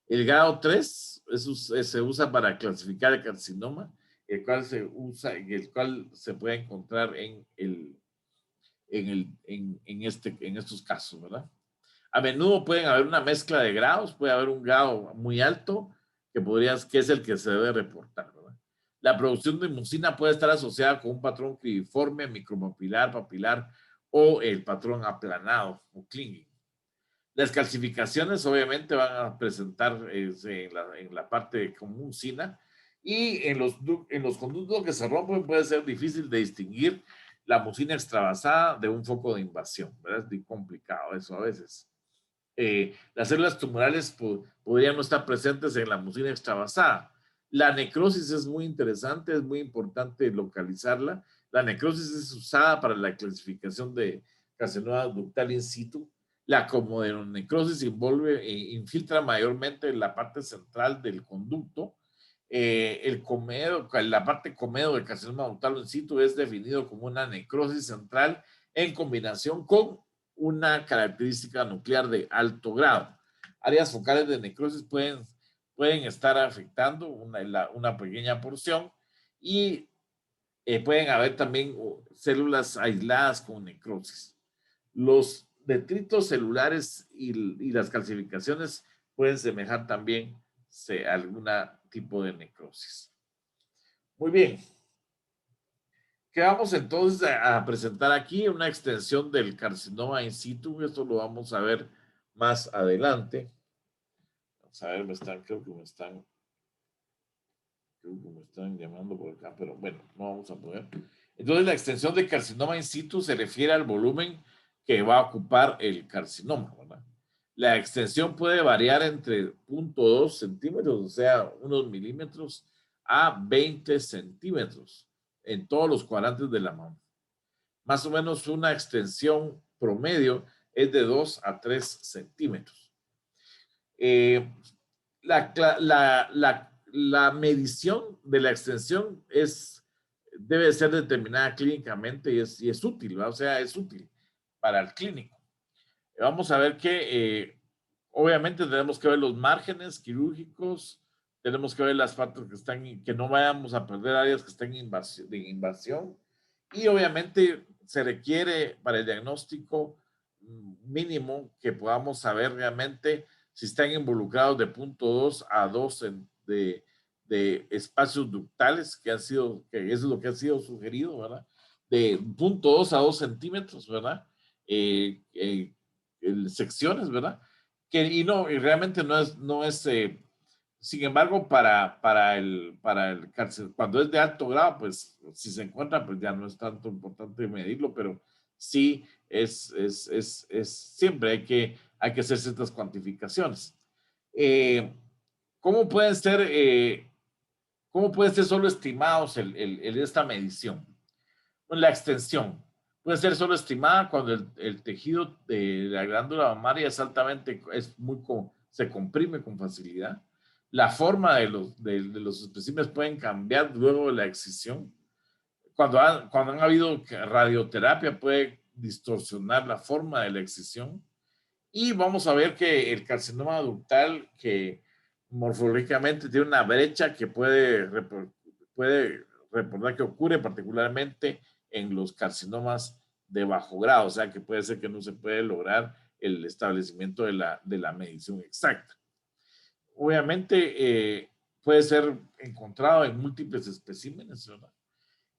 El grado 3 se usa para clasificar el carcinoma, el cual se puede encontrar en estos casos, ¿verdad? A menudo pueden haber una mezcla de grados, puede haber un grado muy alto que es el que se debe reportar, ¿verdad? La producción de mucina puede estar asociada con un patrón cribiforme, micropapilar, papilar o el patrón aplanado o clinging. Las calcificaciones obviamente van a presentar en la parte como mucina, y en los conductos que se rompen puede ser difícil de distinguir la mucina extravasada de un foco de invasión, ¿verdad? Es muy complicado eso a veces. Las células tumorales podrían no estar presentes en la mucina extravasada. La necrosis es muy interesante, es muy importante localizarla. La necrosis es usada para la clasificación de carcinoma ductal in situ. La comonecrosis infiltra mayormente en la parte central del conducto. La parte comedo del carcinoma ductal in situ es definido como una necrosis central en combinación con una característica nuclear de alto grado. Áreas focales de necrosis pueden estar afectando una pequeña porción, y pueden haber también células aisladas con necrosis. Los detritos celulares y las calcificaciones pueden semejar también a algún tipo de necrosis. Muy bien. Que vamos entonces a presentar aquí una extensión del carcinoma in situ. Esto lo vamos a ver más adelante. Vamos a ver, creo que me están llamando por acá, pero bueno, no vamos a poder. Entonces, la extensión de carcinoma in situ se refiere al volumen que va a ocupar el carcinoma, ¿verdad? La extensión puede variar entre 0.2 centímetros, o sea, unos milímetros, a 20 centímetros en todos los cuadrantes de la mano. Más o menos una extensión promedio es de 2 a 3 centímetros. la medición de la extensión debe ser determinada clínicamente y es útil, ¿verdad? O sea, es útil para el clínico. Vamos a ver que obviamente tenemos que ver los márgenes quirúrgicos, tenemos que ver las partes que no vayamos a perder áreas que estén de invasión, y obviamente se requiere para el diagnóstico mínimo que podamos saber realmente si están involucrados de 0.2 a 2 de espacios ductales, que eso es lo que ha sido sugerido, ¿verdad? De 0.2 a 2 centímetros, ¿verdad? Secciones, ¿verdad? Y realmente no es sin embargo, para el cáncer, cuando es de alto grado, pues si se encuentra, pues ya no es tanto importante medirlo, pero sí siempre hay que hacer ciertas cuantificaciones. ¿Cómo pueden ser solo estimados esta medición? Bueno, la extensión puede ser solo estimada cuando el tejido de la glándula mamaria se comprime con facilidad. La forma de los especímenes pueden cambiar luego de la excisión. Cuando han habido radioterapia puede distorsionar la forma de la excisión. Y vamos a ver que el carcinoma ductal, que morfológicamente tiene una brecha que puede reportar que ocurre particularmente en los carcinomas de bajo grado, o sea que puede ser que no se puede lograr el establecimiento de la medición exacta. Obviamente puede ser encontrado en múltiples especímenes, ¿verdad?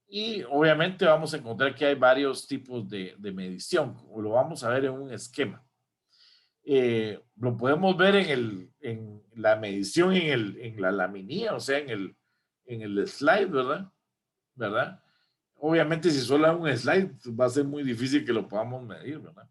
Y obviamente vamos a encontrar que hay varios tipos de medición, lo vamos a ver en un esquema. Lo podemos ver en la medición en la laminilla, o sea, en el slide, ¿verdad? Obviamente, si solo hay un slide, va a ser muy difícil que lo podamos medir, ¿verdad?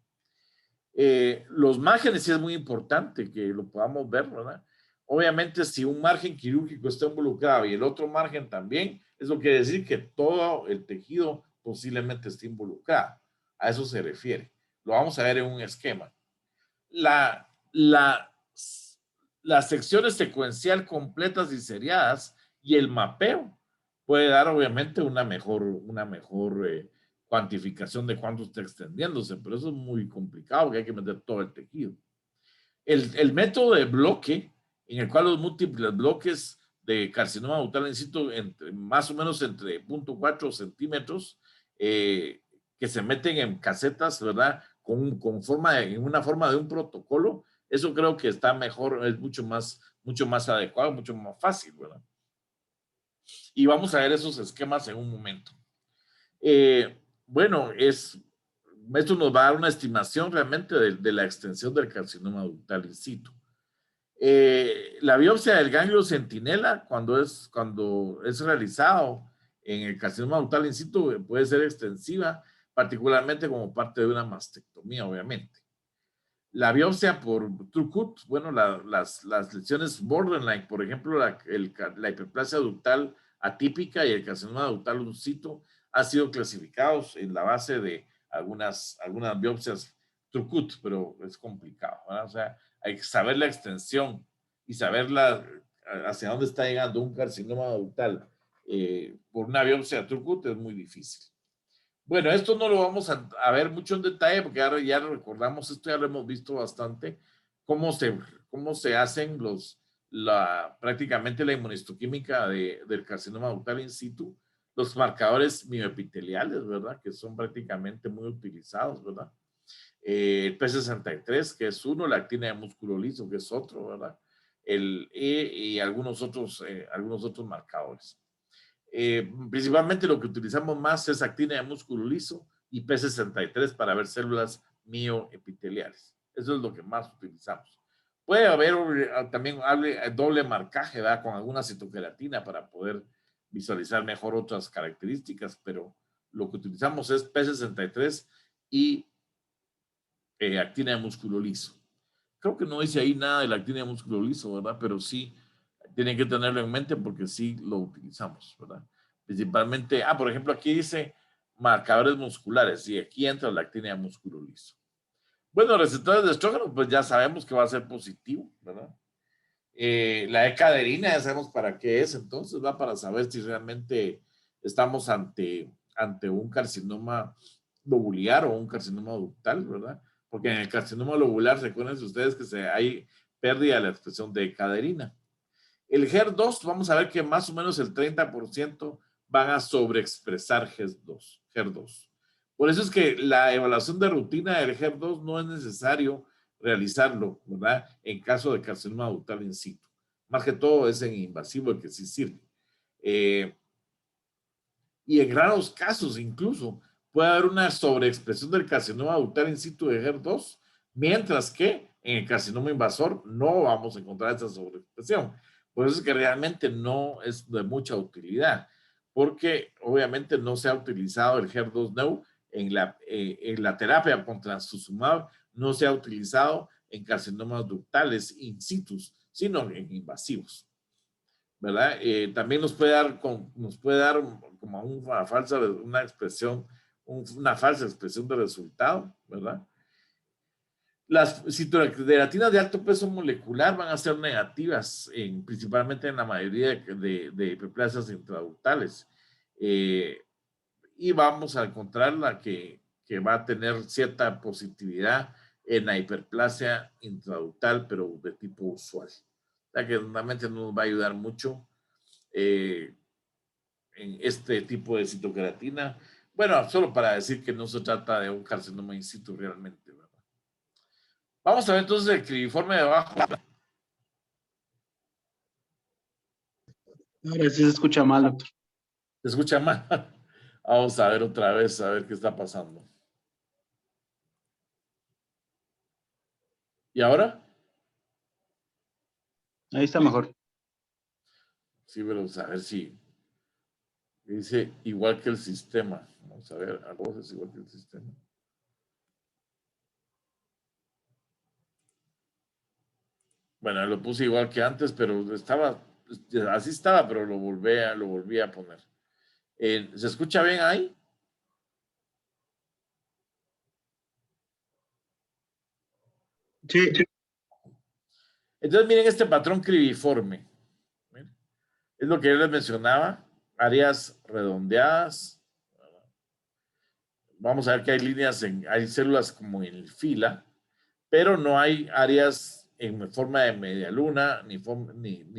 Los márgenes sí es muy importante que lo podamos ver, ¿verdad? Obviamente, si un margen quirúrgico está involucrado y el otro margen también, eso quiere decir que todo el tejido posiblemente esté involucrado. A eso se refiere. Lo vamos a ver en un esquema. Las secciones secuencial completas y seriadas y el mapeo puede dar obviamente una mejor cuantificación de cuánto está extendiéndose, pero eso es muy complicado, que hay que meter todo el tejido. El método de bloque, en el cual los múltiples bloques de carcinoma ductal in situ, más o menos entre 0.4 centímetros, que se meten en casetas, ¿verdad? En una forma de un protocolo, eso creo que está mejor, es mucho más adecuado, mucho más fácil, ¿verdad? Y vamos a ver esos esquemas en un momento. Bueno, esto nos va a dar una estimación realmente de la extensión del carcinoma ductal in situ. La biopsia del ganglio centinela, cuando es realizado en el carcinoma ductal in situ, puede ser extensiva, particularmente como parte de una mastectomía, obviamente. La biopsia por TrueCut, bueno, las lesiones borderline, por ejemplo, la hiperplasia ductal atípica y el carcinoma ductal in situ, han sido clasificados en la base de algunas biopsias TrueCut, pero es complicado, ¿verdad? O sea, hay que saber la extensión y saber hacia dónde está llegando un carcinoma ductal por una biopsia TrueCut es muy difícil. Bueno, esto no lo vamos a ver mucho en detalle porque ahora ya recordamos esto, ya lo hemos visto bastante, cómo se hacen prácticamente la inmunistoquímica del carcinoma ductal in situ, los marcadores mioepiteliales, ¿verdad? Que son prácticamente muy utilizados, ¿verdad? El P63, que es uno, la actina de músculo liso, que es otro, ¿verdad? Y algunos otros marcadores. Principalmente lo que utilizamos más es actina de músculo liso y P63 para ver células mioepiteliales. Eso es lo que más utilizamos. Puede haber también doble marcaje, ¿verdad? Con alguna citoqueratina para poder visualizar mejor otras características, pero lo que utilizamos es P63 y actina de músculo liso. Creo que no dice ahí nada de la actina de músculo liso, ¿verdad? Pero sí tienen que tenerlo en mente porque sí lo utilizamos, ¿verdad? Principalmente, por ejemplo, aquí dice marcadores musculares y aquí entra la actina de músculo liso. Bueno, receptores de estrógeno, pues ya sabemos que va a ser positivo, ¿verdad? La E-caderina, ya sabemos para qué es, entonces va para saber si realmente estamos ante un carcinoma lobular o un carcinoma ductal, ¿verdad? Porque en el carcinoma lobular, recuerden ustedes que hay pérdida de la expresión de E-caderina. El HER2, vamos a ver que más o menos el 30% van a sobreexpresar HER2. Por eso es que la evaluación de rutina del HER2 no es necesario realizarlo, ¿verdad? En caso de carcinoma ductal in situ. Más que todo es en invasivo el que sí sirve. Y en raros casos incluso puede haber una sobreexpresión del carcinoma ductal in situ de HER2, mientras que en el carcinoma invasor no vamos a encontrar esa sobreexpresión. Por eso es que realmente no es de mucha utilidad, porque obviamente no se ha utilizado el HER2-Neu en la terapia con trastuzumab, no se ha utilizado en carcinomas ductales in situ, sino en invasivos, ¿verdad? También nos puede dar como una falsa expresión de resultado, ¿verdad? Las citrocreatinas de alto peso molecular van a ser negativas, principalmente en la mayoría de hiperplasias intraductales. Y vamos a encontrar la que va a tener cierta positividad en la hiperplasia intraductal, pero de tipo usual. O sea que normalmente no nos va a ayudar mucho en este tipo de citocreatina. Bueno, solo para decir que no se trata de un carcinoma in situ realmente, ¿verdad? Vamos a ver entonces el cribiforme de abajo. Ahora sí se escucha mal, doctor. ¿Se escucha mal? Vamos a ver otra vez, a ver qué está pasando. ¿Y ahora? Ahí está mejor. Sí, pero a ver si dice igual que el sistema. Vamos a ver, a voces igual que el sistema. Bueno, lo puse igual que antes, pero así estaba, pero lo volví a poner. ¿Se escucha bien ahí? Sí. Entonces miren este patrón cribiforme. Miren, es lo que yo les mencionaba, áreas redondeadas. Vamos a ver que hay hay células como en fila, pero no hay áreas en forma de media luna ni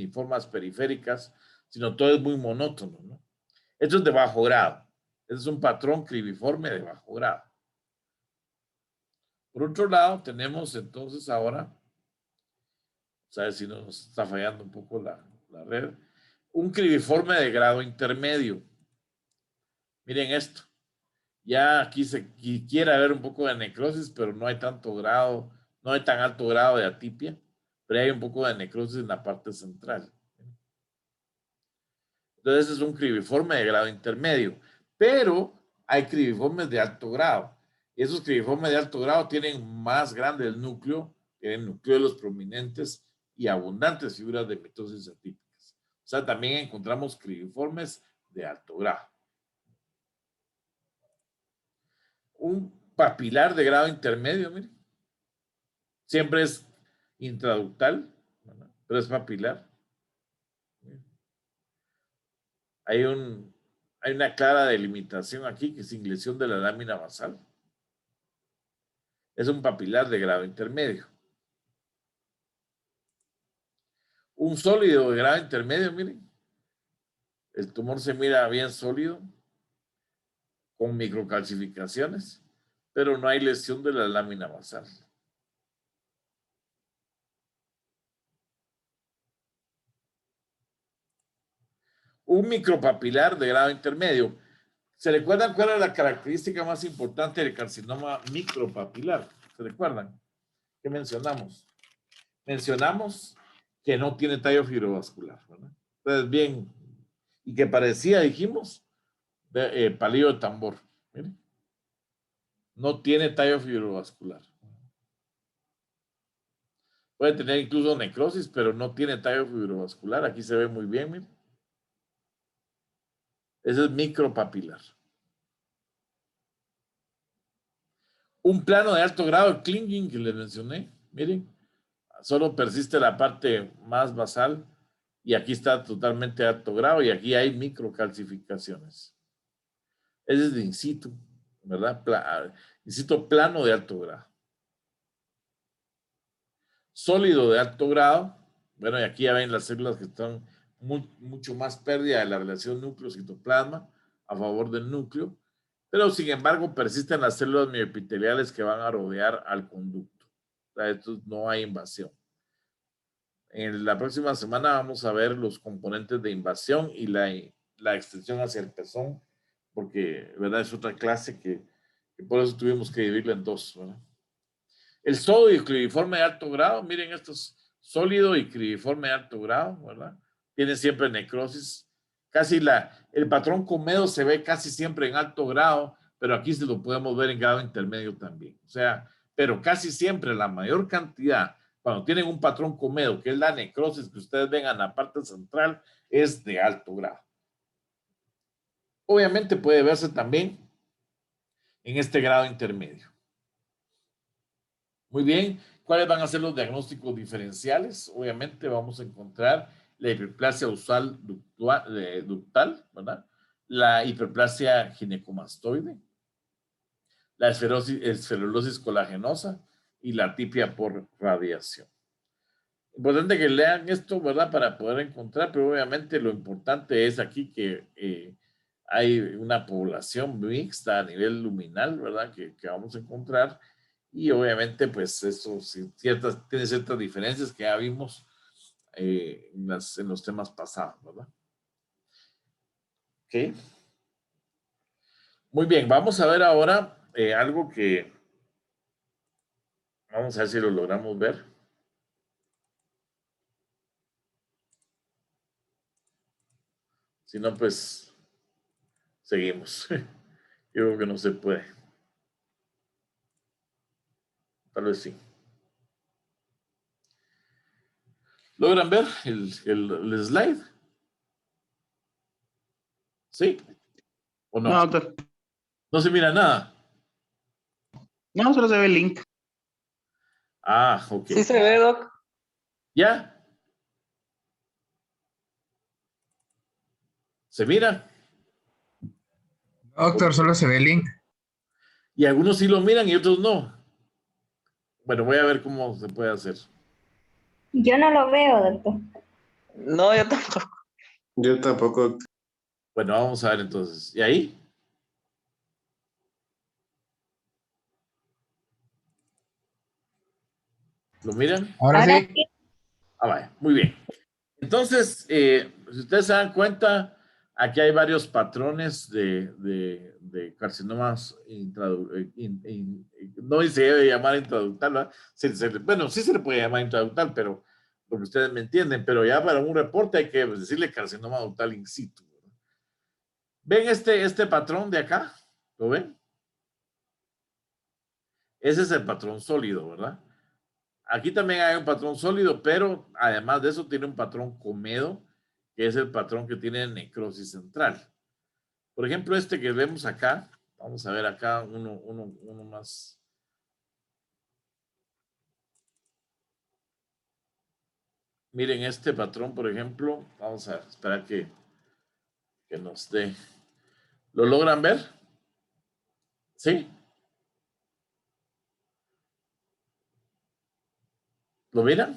formas periféricas, sino todo es muy monótono, ¿no? Esto es de bajo grado. Este es un patrón cribiforme de bajo grado. Por otro lado, tenemos entonces ahora, ¿sabes si nos está fallando un poco la red? Un cribiforme de grado intermedio. Miren esto. Ya aquí se quiere ver un poco de necrosis, pero no hay tanto grado, no hay tan alto grado de atipia, pero hay un poco de necrosis en la parte central. Entonces es un cribiforme de grado intermedio, pero hay cribiformes de alto grado. Esos cribiformes de alto grado tienen más grande el núcleo, tienen nucleolos prominentes y abundantes fibras de mitosis atípicas. O sea, también encontramos cribiformes de alto grado. Un papilar de grado intermedio, miren. Siempre es intraductal, ¿verdad? Pero es papilar. Hay una clara delimitación aquí que es sin lesión de la lámina basal. Es un papilar de grado intermedio. Un sólido de grado intermedio, miren. El tumor se mira bien sólido, con microcalcificaciones, pero no hay lesión de la lámina basal. Un micropapilar de grado intermedio. ¿Se recuerdan cuál es la característica más importante del carcinoma micropapilar? ¿Se recuerdan? ¿Qué mencionamos? Mencionamos que no tiene tallo fibrovascular, ¿verdad? Entonces, bien, y que parecía, dijimos, palillo de tambor. Miren, no tiene tallo fibrovascular. Puede tener incluso necrosis, pero no tiene tallo fibrovascular. Aquí se ve muy bien, miren. Ese es micropapilar. Un plano de alto grado de clinging que les mencioné, miren, solo persiste la parte más basal y aquí está totalmente de alto grado y aquí hay microcalcificaciones. Ese es de in situ, ¿verdad? In situ plano de alto grado. Sólido de alto grado, bueno, y aquí ya ven las células que están mucho más pérdida de la relación núcleo-citoplasma a favor del núcleo, pero sin embargo persisten las células mioepiteliales que van a rodear al conducto. O sea, esto no hay invasión. En la próxima semana vamos a ver los componentes de invasión y la extensión hacia el pezón, porque, ¿verdad? Es otra clase que por eso tuvimos que dividirla en dos, ¿verdad? El sodio y cribiforme de alto grado, miren, esto es sólido y cribiforme de alto grado, ¿verdad? Tiene siempre necrosis. Casi el patrón Comedo se ve casi siempre en alto grado, pero aquí se lo podemos ver en grado intermedio también. O sea, pero casi siempre la mayor cantidad, cuando tienen un patrón Comedo, que es la necrosis que ustedes ven en la parte central, es de alto grado. Obviamente puede verse también en este grado intermedio. Muy bien, ¿cuáles van a ser los diagnósticos diferenciales? Obviamente vamos a encontrar la hiperplasia usal ductal, ¿verdad? La hiperplasia ginecomastoide, la esferolosis colagenosa y la atipia por radiación. Importante que lean esto, ¿verdad? Para poder encontrar, pero obviamente lo importante es aquí que hay una población mixta a nivel luminal, ¿verdad? Que vamos a encontrar. Y obviamente, pues eso tiene ciertas diferencias que ya vimos en los temas pasados, ¿verdad? Ok. Muy bien, vamos a ver ahora algo que vamos a ver si lo logramos ver. Si no, pues seguimos. Yo creo que no se puede. Tal vez sí. ¿Logran ver el slide? ¿Sí? ¿O no? No, doctor. No se mira nada. No, solo se ve el link. Ah, ok. Sí se ve, Doc. ¿Ya? ¿Se mira? Doctor, solo se ve el link. Y algunos sí lo miran y otros no. Bueno, voy a ver cómo se puede hacer. Yo no lo veo, doctor. No, yo tampoco. Yo tampoco. Bueno, vamos a ver entonces. ¿Y ahí? ¿Lo miran? Ahora sí. Sí. Ah, vaya. Muy bien. Entonces, si ustedes se dan cuenta, aquí hay varios patrones de carcinomas no se debe llamar intraductal, ¿verdad? Bueno, sí se le puede llamar intraductal, pero porque ustedes me entienden, pero ya para un reporte hay que decirle carcinoma ductal in situ, ¿verdad? ¿Ven este patrón de acá? ¿Lo ven? Ese es el patrón sólido, ¿verdad? Aquí también hay un patrón sólido, pero además de eso tiene un patrón Comedo, que es el patrón que tiene necrosis central. Por ejemplo, este que vemos acá, vamos a ver acá uno más. Miren este patrón, por ejemplo, vamos a esperar que nos dé. ¿Lo logran ver? ¿Sí? ¿Lo miran?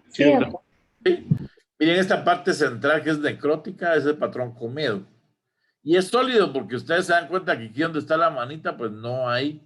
Sí, doctor. ¿Sí? Miren esta parte central que es necrótica, es el patrón Comedo. Y es sólido porque ustedes se dan cuenta que aquí donde está la manita, pues no hay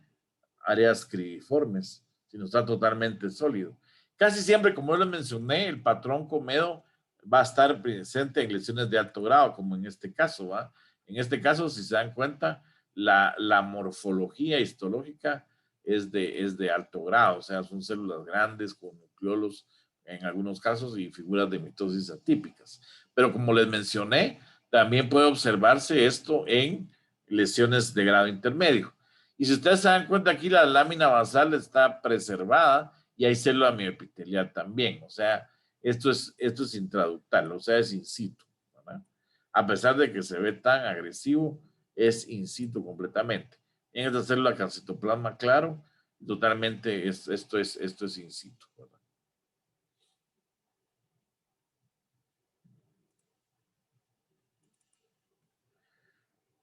áreas cribiformes, sino está totalmente sólido. Casi siempre, como yo les mencioné, el patrón Comedo va a estar presente en lesiones de alto grado, como en este caso, ¿va? En este caso, si se dan cuenta, la morfología histológica es de alto grado, o sea, son células grandes con nucleolos en algunos casos y figuras de mitosis atípicas. Pero como les mencioné, también puede observarse esto en lesiones de grado intermedio. Y si ustedes se dan cuenta aquí, la lámina basal está preservada y hay célula mioepitelial también. O sea, esto es intraductal, o sea, es in situ, ¿verdad? A pesar de que se ve tan agresivo, es in situ completamente. En esta célula calcitoplasma claro Totalmente, esto es in situ, ¿verdad?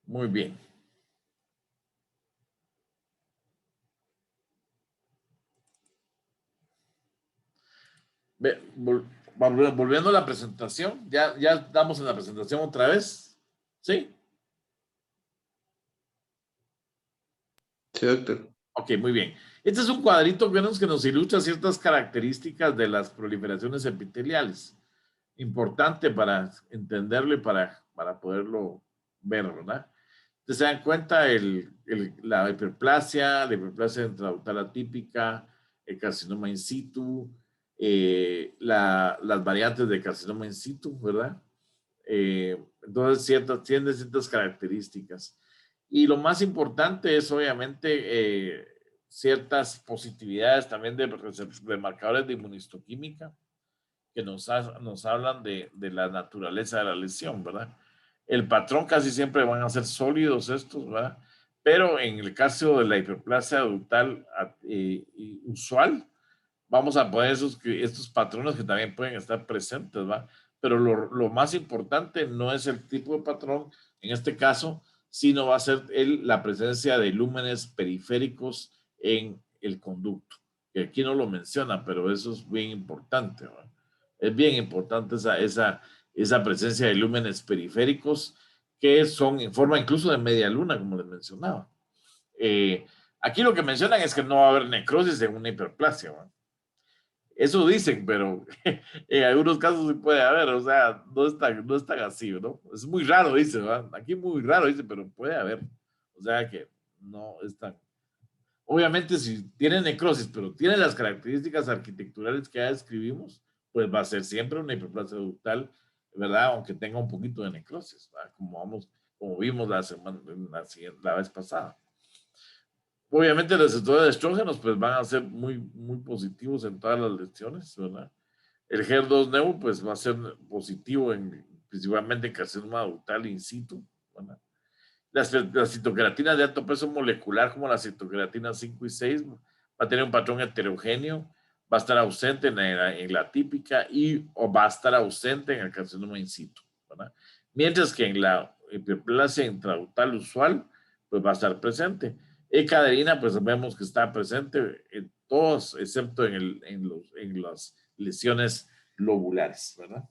Muy bien. Volviendo a la presentación, ya estamos en la presentación otra vez, ¿sí? Sí, doctor. Ok, muy bien. Este es un cuadrito que nos ilustra ciertas características de las proliferaciones epiteliales. Importante para entenderlo y para poderlo ver, ¿verdad? Entonces se dan cuenta la hiperplasia intraductal atípica, el carcinoma in situ, las variantes de carcinoma in situ, ¿verdad? Entonces tienen ciertas características. Y lo más importante es obviamente ciertas positividades también de marcadores de inmunistoquímica que nos hablan de la naturaleza de la lesión, ¿verdad? El patrón casi siempre van a ser sólidos estos, ¿verdad? Pero en el caso de la hiperplasia adultal usual, vamos a poner estos patrones que también pueden estar presentes, ¿va? Pero lo más importante no es el tipo de patrón, en este caso, sino va a ser la presencia de lúmenes periféricos en el conducto, que aquí no lo menciona, pero eso es bien importante, ¿va? Es bien importante esa presencia de lúmenes periféricos que son en forma incluso de media luna, como les mencionaba. Aquí lo que mencionan es que no va a haber necrosis en una hiperplasia, ¿va? Eso dicen, pero en algunos casos sí puede haber, o sea, no es tan así, ¿no? Es muy raro, dice, ¿verdad? Aquí muy raro, dice, pero puede haber. O sea que no es tan... Obviamente, si tiene necrosis, pero tiene las características arquitecturales que ya describimos, pues va a ser siempre una hiperplasia ductal, ¿verdad? Aunque tenga un poquito de necrosis, ¿verdad? Como vimos la vez pasada. Obviamente los receptores de estrógenos pues van a ser muy, muy positivos en todas las lesiones, ¿verdad? El HER2-Neu pues va a ser positivo principalmente en carcinoma ductal in situ, ¿verdad? Las citocratinas de alto peso molecular como la citocreatina 5 y 6 va a tener un patrón heterogéneo, va a estar ausente en la típica o va a estar ausente en el carcinoma in situ, ¿verdad? Mientras que en la hiperplasia intraductal usual pues va a estar presente. Caderina, pues vemos que está presente en todos, excepto en las lesiones lobulares, ¿verdad?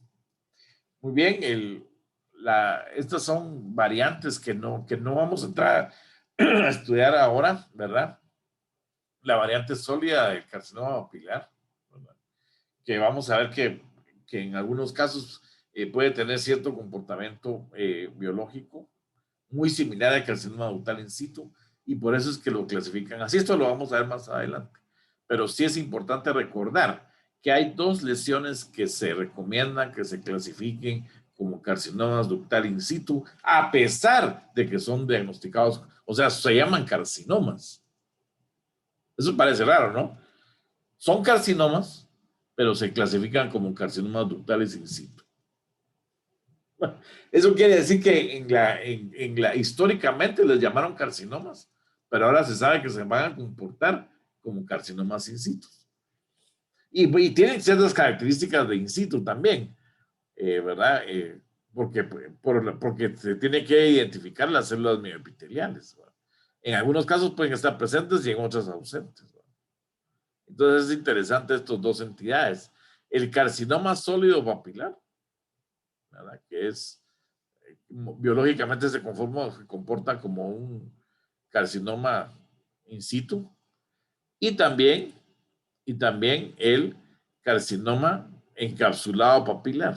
Muy bien, estas son variantes que no vamos a entrar a estudiar ahora, ¿verdad? La variante sólida del carcinoma papilar, ¿verdad? Que vamos a ver que en algunos casos puede tener cierto comportamiento biológico muy similar al carcinoma ductal in situ, y por eso es que lo clasifican así. Esto lo vamos a ver más adelante. Pero sí es importante recordar que hay dos lesiones que se recomiendan que se clasifiquen como carcinomas ductal in situ, a pesar de que son diagnosticados, o sea, se llaman carcinomas. Eso parece raro, ¿no? Son carcinomas, pero se clasifican como carcinomas ductales in situ. Eso quiere decir que históricamente les llamaron carcinomas, pero ahora se sabe que se van a comportar como carcinomas in situ. Y tienen ciertas características de in situ también, ¿verdad? Porque se tiene que identificar las células mioepiteliales, ¿verdad? En algunos casos pueden estar presentes y en otros ausentes, ¿verdad? Entonces es interesante estas dos entidades. El carcinoma sólido papilar, ¿verdad? Que es biológicamente se comporta como un carcinoma in situ, y también el carcinoma encapsulado papilar,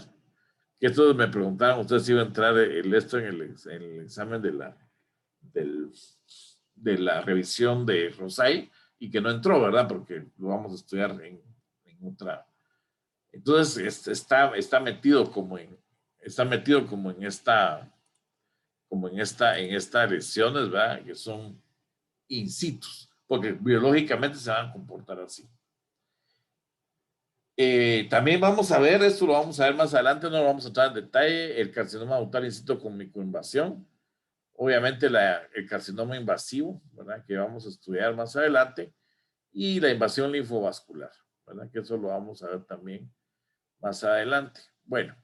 que esto me preguntaron ustedes si iba a entrar esto en el examen de la revisión de Rosay, y que no entró, ¿verdad? Porque lo vamos a estudiar en otra. Entonces está metido como en estas lesiones, ¿verdad? Que son in situ, porque biológicamente se van a comportar así. También vamos a ver, esto lo vamos a ver más adelante, no lo vamos a entrar en detalle, el carcinoma ductal in situ con microinvasión, obviamente el carcinoma invasivo, ¿verdad? Que vamos a estudiar más adelante, y la invasión linfovascular, ¿verdad? Que eso lo vamos a ver también más adelante. Bueno,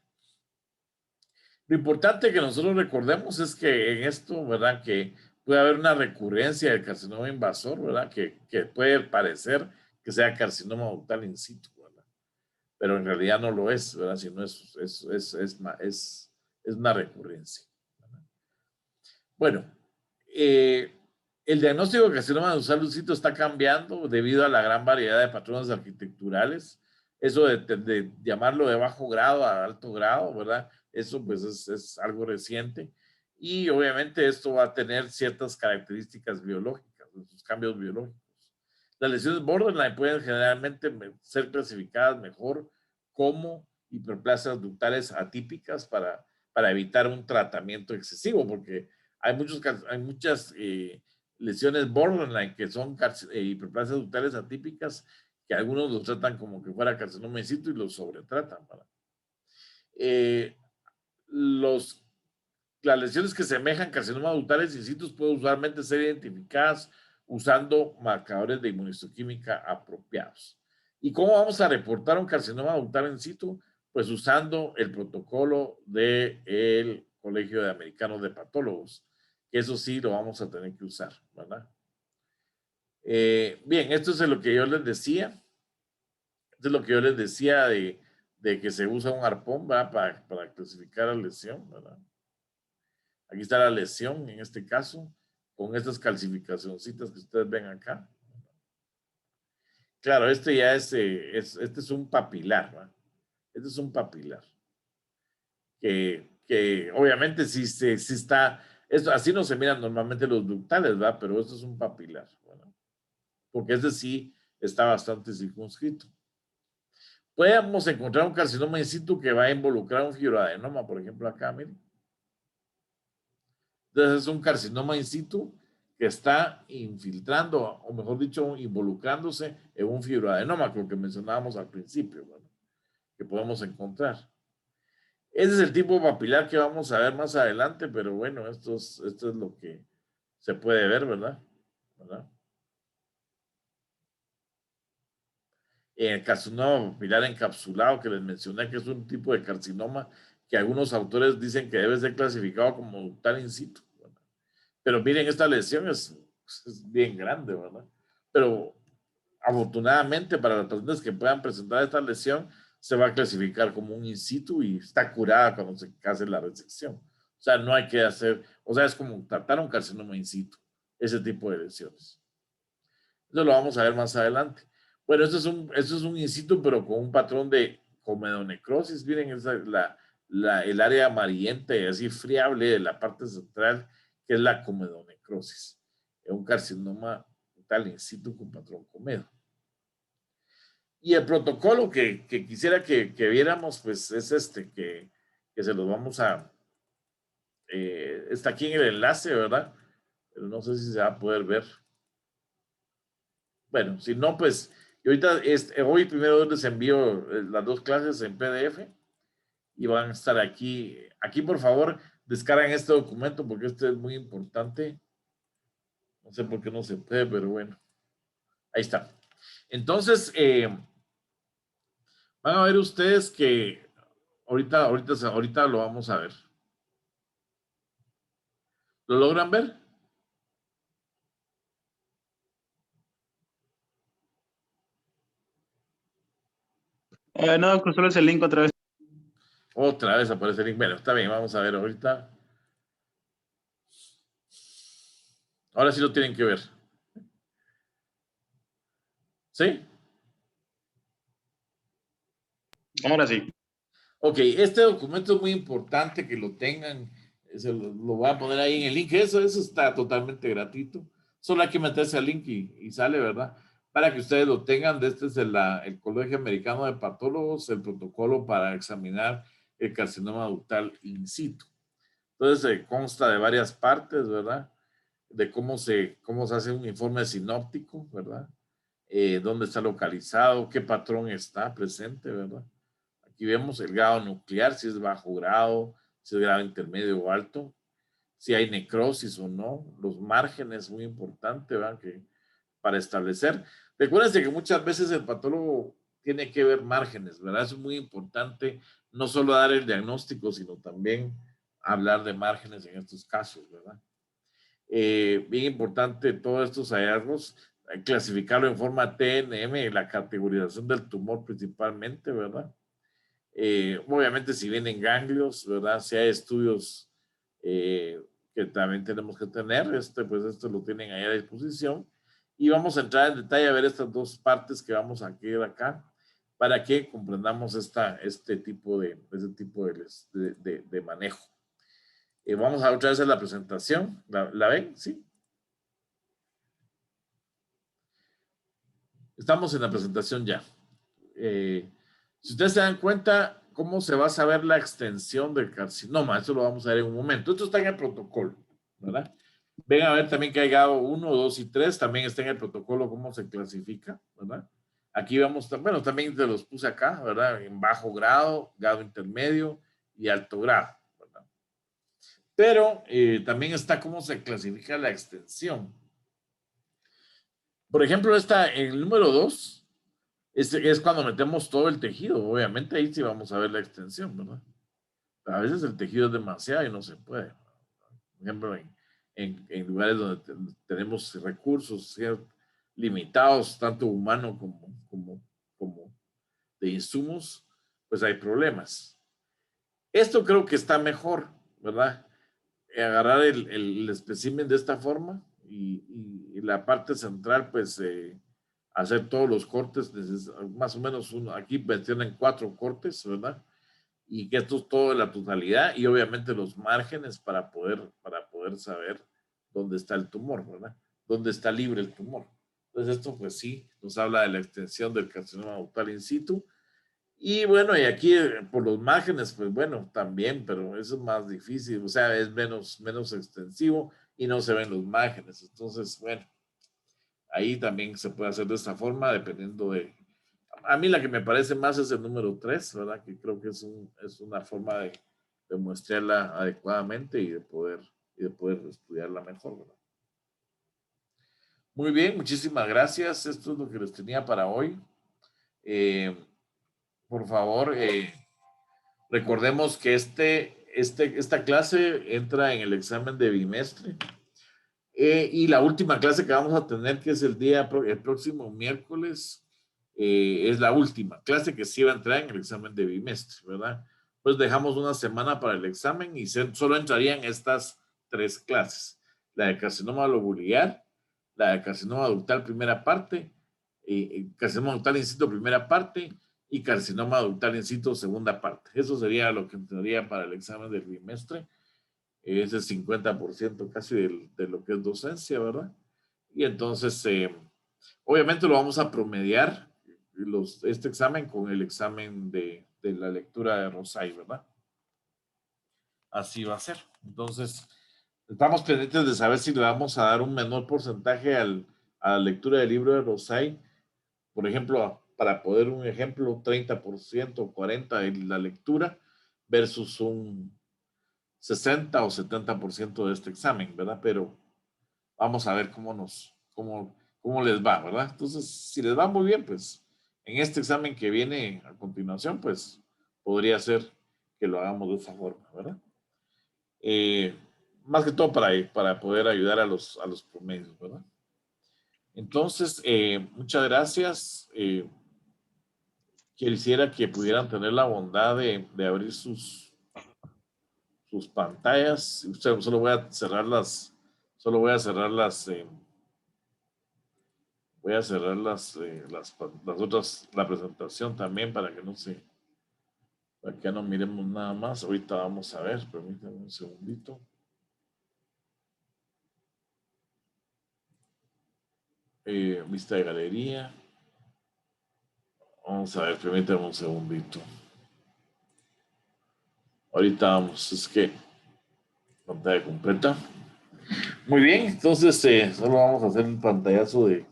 lo importante que nosotros recordemos es que en esto, ¿verdad? Que puede haber una recurrencia del carcinoma invasor, ¿verdad? Que puede parecer que sea carcinoma ductal in situ, ¿verdad? Pero en realidad no lo es, ¿verdad? Sino es una recurrencia, ¿verdad? Bueno, el diagnóstico de carcinoma ductal in situ está cambiando debido a la gran variedad de patrones arquitecturales. Eso de llamarlo de bajo grado a alto grado, ¿verdad? Eso pues es algo reciente. Y obviamente esto va a tener ciertas características biológicas, sus cambios biológicos. Las lesiones borderline pueden generalmente ser clasificadas mejor como hiperplasias ductales atípicas para evitar un tratamiento excesivo, porque hay muchas lesiones borderline que son hiperplasias ductales atípicas que algunos los tratan como que fuera carcinoma in situ y los sobretratan, ¿verdad? Las lesiones que semejan carcinoma ductales in situ pueden usualmente ser identificadas usando marcadores de inmunistoquímica apropiados. ¿Y cómo vamos a reportar un carcinoma ductal in situ? Pues usando el protocolo del Colegio de Americanos de Patólogos, que eso sí lo vamos a tener que usar, ¿verdad? Bien, esto es lo que yo les decía. Esto es lo que yo les decía de que se usa un arpón, ¿verdad? Para clasificar la lesión, ¿verdad? Aquí está la lesión, en este caso, con estas calcificacioncitas que ustedes ven acá. Claro, este ya este es un papilar, ¿verdad? Este es un papilar. Que obviamente sí está, esto, así no se miran normalmente los ductales, ¿verdad? Pero esto es un papilar, ¿verdad? Porque este sí está bastante circunscrito. Podemos encontrar un carcinoma in situ que va a involucrar un fibroadenoma, por ejemplo, acá, miren. Entonces es un carcinoma in situ que está infiltrando, o mejor dicho, involucrándose en un fibroadenoma, lo que mencionábamos al principio, ¿verdad? Que podemos encontrar. Ese es el tipo papilar que vamos a ver más adelante, pero bueno, esto es lo que se puede ver, ¿verdad? El carcinoma papilar encapsulado que les mencioné, que es un tipo de carcinoma que algunos autores dicen que debe ser clasificado como ductal in situ, ¿verdad? Pero miren, esta lesión es bien grande, ¿verdad? Pero afortunadamente para las personas que puedan presentar esta lesión, se va a clasificar como un in situ y está curada cuando se hace la resección. O sea, no hay que hacer, o sea, es como tratar un carcinoma in situ, ese tipo de lesiones. Eso lo vamos a ver más adelante. Bueno, esto es un in situ, pero con un patrón de comedonecrosis. Miren, esa es el área amarillenta y así friable de la parte central, que es la comedonecrosis. Es un carcinoma tal in situ con patrón comedo. Y el protocolo que quisiera que viéramos, pues es este, que se los vamos a... está aquí en el enlace, ¿verdad? Pero no sé si se va a poder ver. Bueno, si no, pues y ahorita, hoy primero les envío las dos clases en PDF y van a estar aquí. Aquí, por favor, descarguen este documento porque este es muy importante. No sé por qué no se puede, pero bueno. Ahí está. Entonces, van a ver ustedes que ahorita lo vamos a ver. ¿Lo logran ver? No, solo es el link otra vez. Otra vez aparece el link. Bueno, está bien, vamos a ver ahorita. Ahora sí lo tienen que ver. ¿Sí? Ahora sí. Ok, este documento es muy importante que lo tengan. Lo voy a poner ahí en el link. Eso está totalmente gratuito. Solo hay que meterse al link y sale, ¿verdad? Para que ustedes lo tengan. Este es el Colegio Americano de Patólogos, el protocolo para examinar el carcinoma ductal in situ. Entonces, consta de varias partes, ¿verdad? De cómo se hace un informe sinóptico, ¿verdad? Dónde está localizado, qué patrón está presente, ¿verdad? Aquí vemos el grado nuclear, si es bajo grado, si es grado intermedio o alto, si hay necrosis o no, los márgenes, muy importante, ¿verdad? Que para establecer. Recuérdense que muchas veces el patólogo tiene que ver márgenes, ¿verdad? Es muy importante no solo dar el diagnóstico, sino también hablar de márgenes en estos casos, ¿verdad? Bien importante todos estos hallazgos, clasificarlo en forma TNM, la categorización del tumor principalmente, ¿verdad? Obviamente si vienen ganglios, ¿verdad? Si hay estudios que también tenemos que tener, pues esto lo tienen ahí a disposición. Y vamos a entrar en detalle a ver estas dos partes que vamos a ver acá para que comprendamos ese tipo de manejo. Vamos a otra vez a la presentación. ¿La ven? ¿Sí? Estamos en la presentación ya. Si ustedes se dan cuenta, ¿cómo se va a saber la extensión del carcinoma? Eso lo vamos a ver en un momento. Esto está en el protocolo, ¿verdad? Ven a ver también que hay grado 1, 2 y 3. También está en el protocolo cómo se clasifica, ¿verdad? Aquí vemos, bueno, también te los puse acá, ¿verdad? En bajo grado, grado intermedio y alto grado, ¿verdad? Pero también está cómo se clasifica la extensión. Por ejemplo, el número 2 es cuando metemos todo el tejido. Obviamente ahí sí vamos a ver la extensión, ¿verdad? A veces el tejido es demasiado y no se puede. Por ejemplo, en lugares donde tenemos recursos limitados, tanto humanos como de insumos, pues hay problemas. Esto creo que está mejor, ¿verdad? Agarrar el espécimen de esta forma y la parte central, pues, hacer todos los cortes, más o menos aquí mencionan 4 cortes, ¿verdad? Y que esto es todo de la totalidad y obviamente los márgenes para poder saber dónde está el tumor, ¿verdad? Dónde está libre el tumor. Entonces esto pues sí nos habla de la extensión del carcinoma ductal in situ. Y bueno, y aquí por los márgenes, pues bueno, también, pero eso es más difícil, o sea, es menos extensivo y no se ven los márgenes. Entonces, bueno, ahí también se puede hacer de esta forma, dependiendo de... A mí la que me parece más es el número 3, ¿verdad? Que creo que es una forma de muestrarla adecuadamente y de poder estudiarla mejor, ¿verdad? Muy bien, muchísimas gracias. Esto es lo que les tenía para hoy. Por favor, recordemos que esta clase entra en el examen de bimestre. Y la última clase que vamos a tener, que es el próximo miércoles, es la última clase que sí va a entrar en el examen de bimestre, ¿verdad? Pues dejamos una semana para el examen y solo entrarían estas 3 clases. La de carcinoma lobular, la de carcinoma ductal primera parte, carcinoma ductal in situ primera parte y carcinoma ductal in situ segunda parte. Eso sería lo que entraría para el examen del bimestre. Es el 50% casi de lo que es docencia, ¿verdad? Y entonces, obviamente lo vamos a promediar este examen con el examen de la lectura de Rosai, ¿verdad? Así va a ser. Entonces, estamos pendientes de saber si le vamos a dar un menor porcentaje a la lectura del libro de Rosai. Por ejemplo, para poder un ejemplo, 30% o 40% en la lectura versus un 60 o 70% de este examen, ¿verdad? Pero vamos a ver cómo les va, ¿verdad? Entonces, si les va muy bien, pues en este examen que viene a continuación, pues podría ser que lo hagamos de esa forma, ¿verdad? Más que todo para poder ayudar a los promedios, ¿verdad? Entonces, muchas gracias. Quisiera que pudieran tener la bondad de abrir sus pantallas. Solo voy a cerrar las otras, la presentación también para que no miremos nada más. Ahorita vamos a ver, permítanme un segundito. Vista de galería. Vamos a ver, permítanme un segundito. Ahorita vamos, es que pantalla completa. Muy bien, entonces solo vamos a hacer un pantallazo de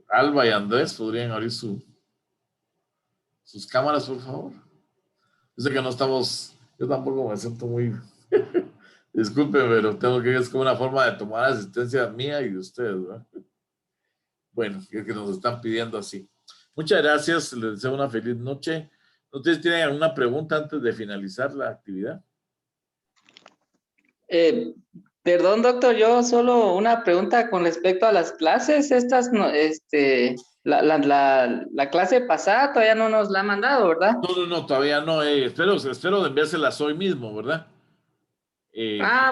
Alba y Andrés. ¿Podrían abrir sus cámaras, por favor? Yo sé que no estamos, yo tampoco me siento muy Disculpe, pero tengo que, es como una forma de tomar asistencia mía y de ustedes, ¿verdad? Bueno, es que nos están pidiendo así. Muchas gracias, les deseo una feliz noche. ¿Ustedes tienen alguna pregunta antes de finalizar la actividad? Perdón, doctor, yo solo una pregunta con respecto a las clases. Estas, no, la clase pasada todavía no nos la han mandado, ¿verdad? No, todavía no. Espero de enviárselas hoy mismo, ¿verdad?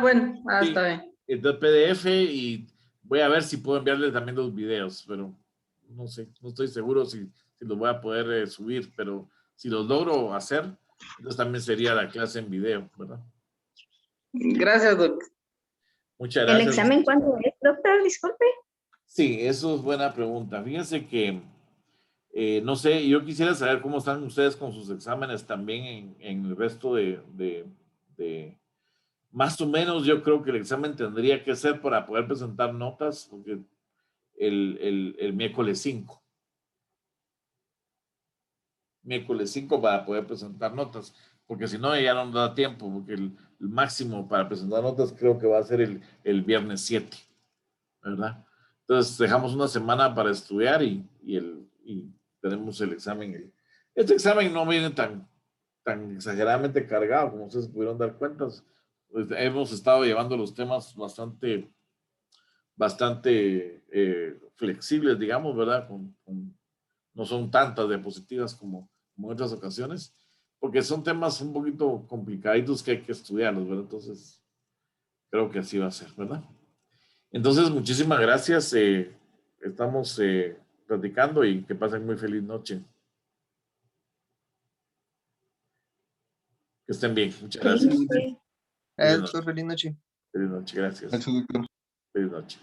Bueno, Sí, está bien. entonces PDF y voy a ver si puedo enviarles también los videos, pero no sé, no estoy seguro si los voy a poder subir, pero si los logro hacer, entonces también sería la clase en video, ¿verdad? Gracias, doctor. Muchas ¿El gracias. examen cuándo es, doctor? Disculpe. Sí, eso es buena pregunta. Fíjense que, no sé, yo quisiera saber cómo están ustedes con sus exámenes también en el resto de más o menos yo creo que el examen tendría que ser para poder presentar notas, porque el miércoles 5. Miércoles 5 para poder presentar notas, porque si no ya no nos da tiempo, porque el máximo para presentar notas creo que va a ser el viernes 7, ¿verdad? Entonces dejamos una semana para estudiar y tenemos el examen. Este examen no viene tan exageradamente cargado, como ustedes pudieron dar cuenta. Pues, hemos estado llevando los temas bastante flexibles, digamos, ¿verdad? No son tantas diapositivas como en otras ocasiones, porque son temas un poquito complicaditos que hay que estudiarlos, ¿verdad? Entonces, creo que así va a ser, ¿verdad? Entonces, muchísimas gracias. Estamos platicando y que pasen muy feliz noche. Que estén bien. Muchas gracias. Feliz noche. Doctor, feliz noche. Feliz noche, gracias. Gracias, doctor. Feliz noche.